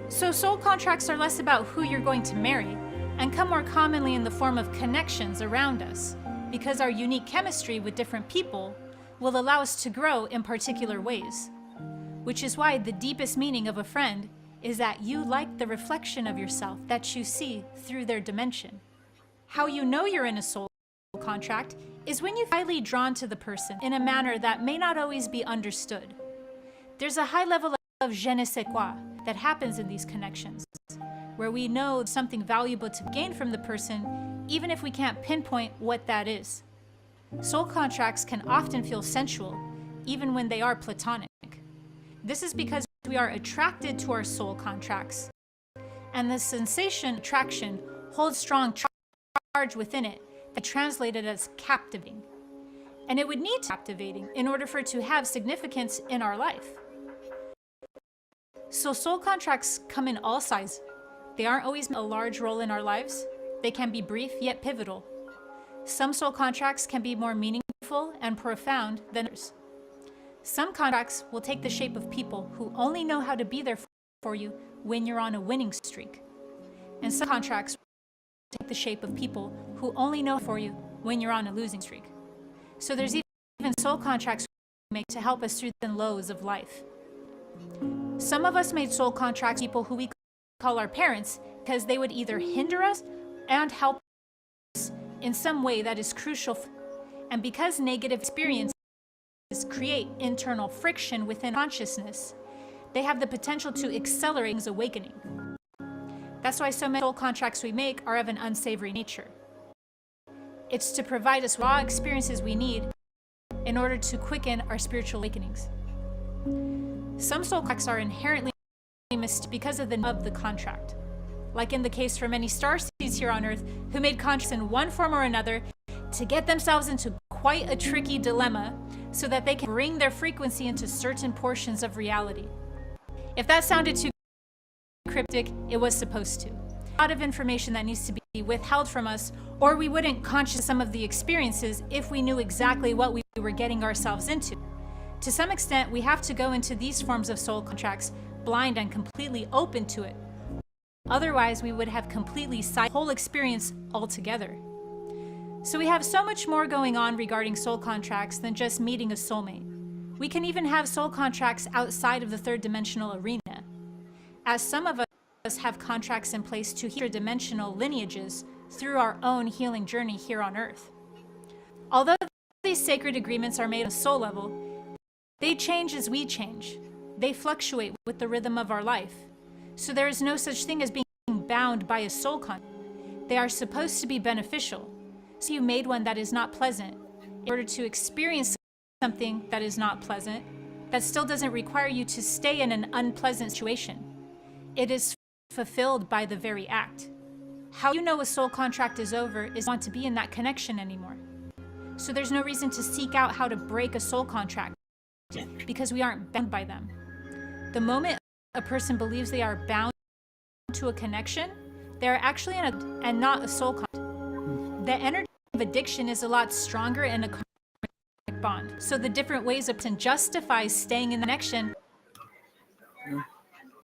So soul contracts are less about who you're going to marry and come more commonly in the form of connections around us, because our unique chemistry with different people will allow us to grow in particular ways. Which is why the deepest meaning of a friend is that you like the reflection of yourself that you see through their dimension. How you know you're in a soul contract is when you're highly drawn to the person in a manner that may not always be understood. There's a high level of je ne sais quoi that happens in these connections, where we know something valuable to gain from the person, even if we can't pinpoint what that is. Soul contracts can often feel sensual, even when they are platonic. This is because we are attracted to our soul contracts, and the sensation attraction holds strong charge within it that translated as captivating. And it would need captivating in order for it to have significance in our life. So soul contracts come in all sizes. They aren't always a large role in our lives. They can be brief yet pivotal. Some soul contracts can be more meaningful and profound than others. Some contracts will take the shape of people who only know how to be there for you when you're on a winning streak. And some contracts will take the shape of people who only know for you when you're on a losing streak. So there's even soul contracts we make to help us through the lows of life. Some of us made soul contracts with people who we call our parents because they would either hinder us and help us in some way that is crucial. And because negative experiences create internal friction within consciousness, they have the potential to accelerate awakening. That's why so many soul contracts we make are of an unsavory nature. It's to provide us raw experiences we need in order to quicken our spiritual awakenings. Some soul contracts are inherently missed because of the contract. Like in the case for many starseeds here on Earth who made contracts in one form or another to get themselves into quite a tricky dilemma so that they can bring their frequency into certain portions of reality. If that sounded too cryptic, it was supposed to. A lot of information that needs to be withheld from us, or we wouldn't conscious some of the experiences if we knew exactly what we were getting ourselves into. To some extent, we have to go into these forms of soul contracts blind and completely open to it. Otherwise, we would have completely silenced the whole experience altogether. So we have so much more going on regarding soul contracts than just meeting a soulmate. We can even have soul contracts outside of the third dimensional arena, as some of us have contracts in place to heal dimensional lineages through our own healing journey here on Earth. Although these sacred agreements are made on a soul level, they change as we change. They fluctuate with the rhythm of our life. So there is no such thing as being bound by a soul contract. They are supposed to be beneficial. So you made one that is not pleasant in order to experience something that is not pleasant, that still doesn't require you to stay in an unpleasant situation. It is fulfilled by the very act. How you know a soul contract is over is want to be in that connection anymore. So there's no reason to seek out how to break a soul contract because we aren't bound by them. The moment a person believes they are bound to a connection, they are actually in and not a soul contract. The energy of addiction is a lot stronger in a karmic bond. So the different ways a person justifies staying in the connection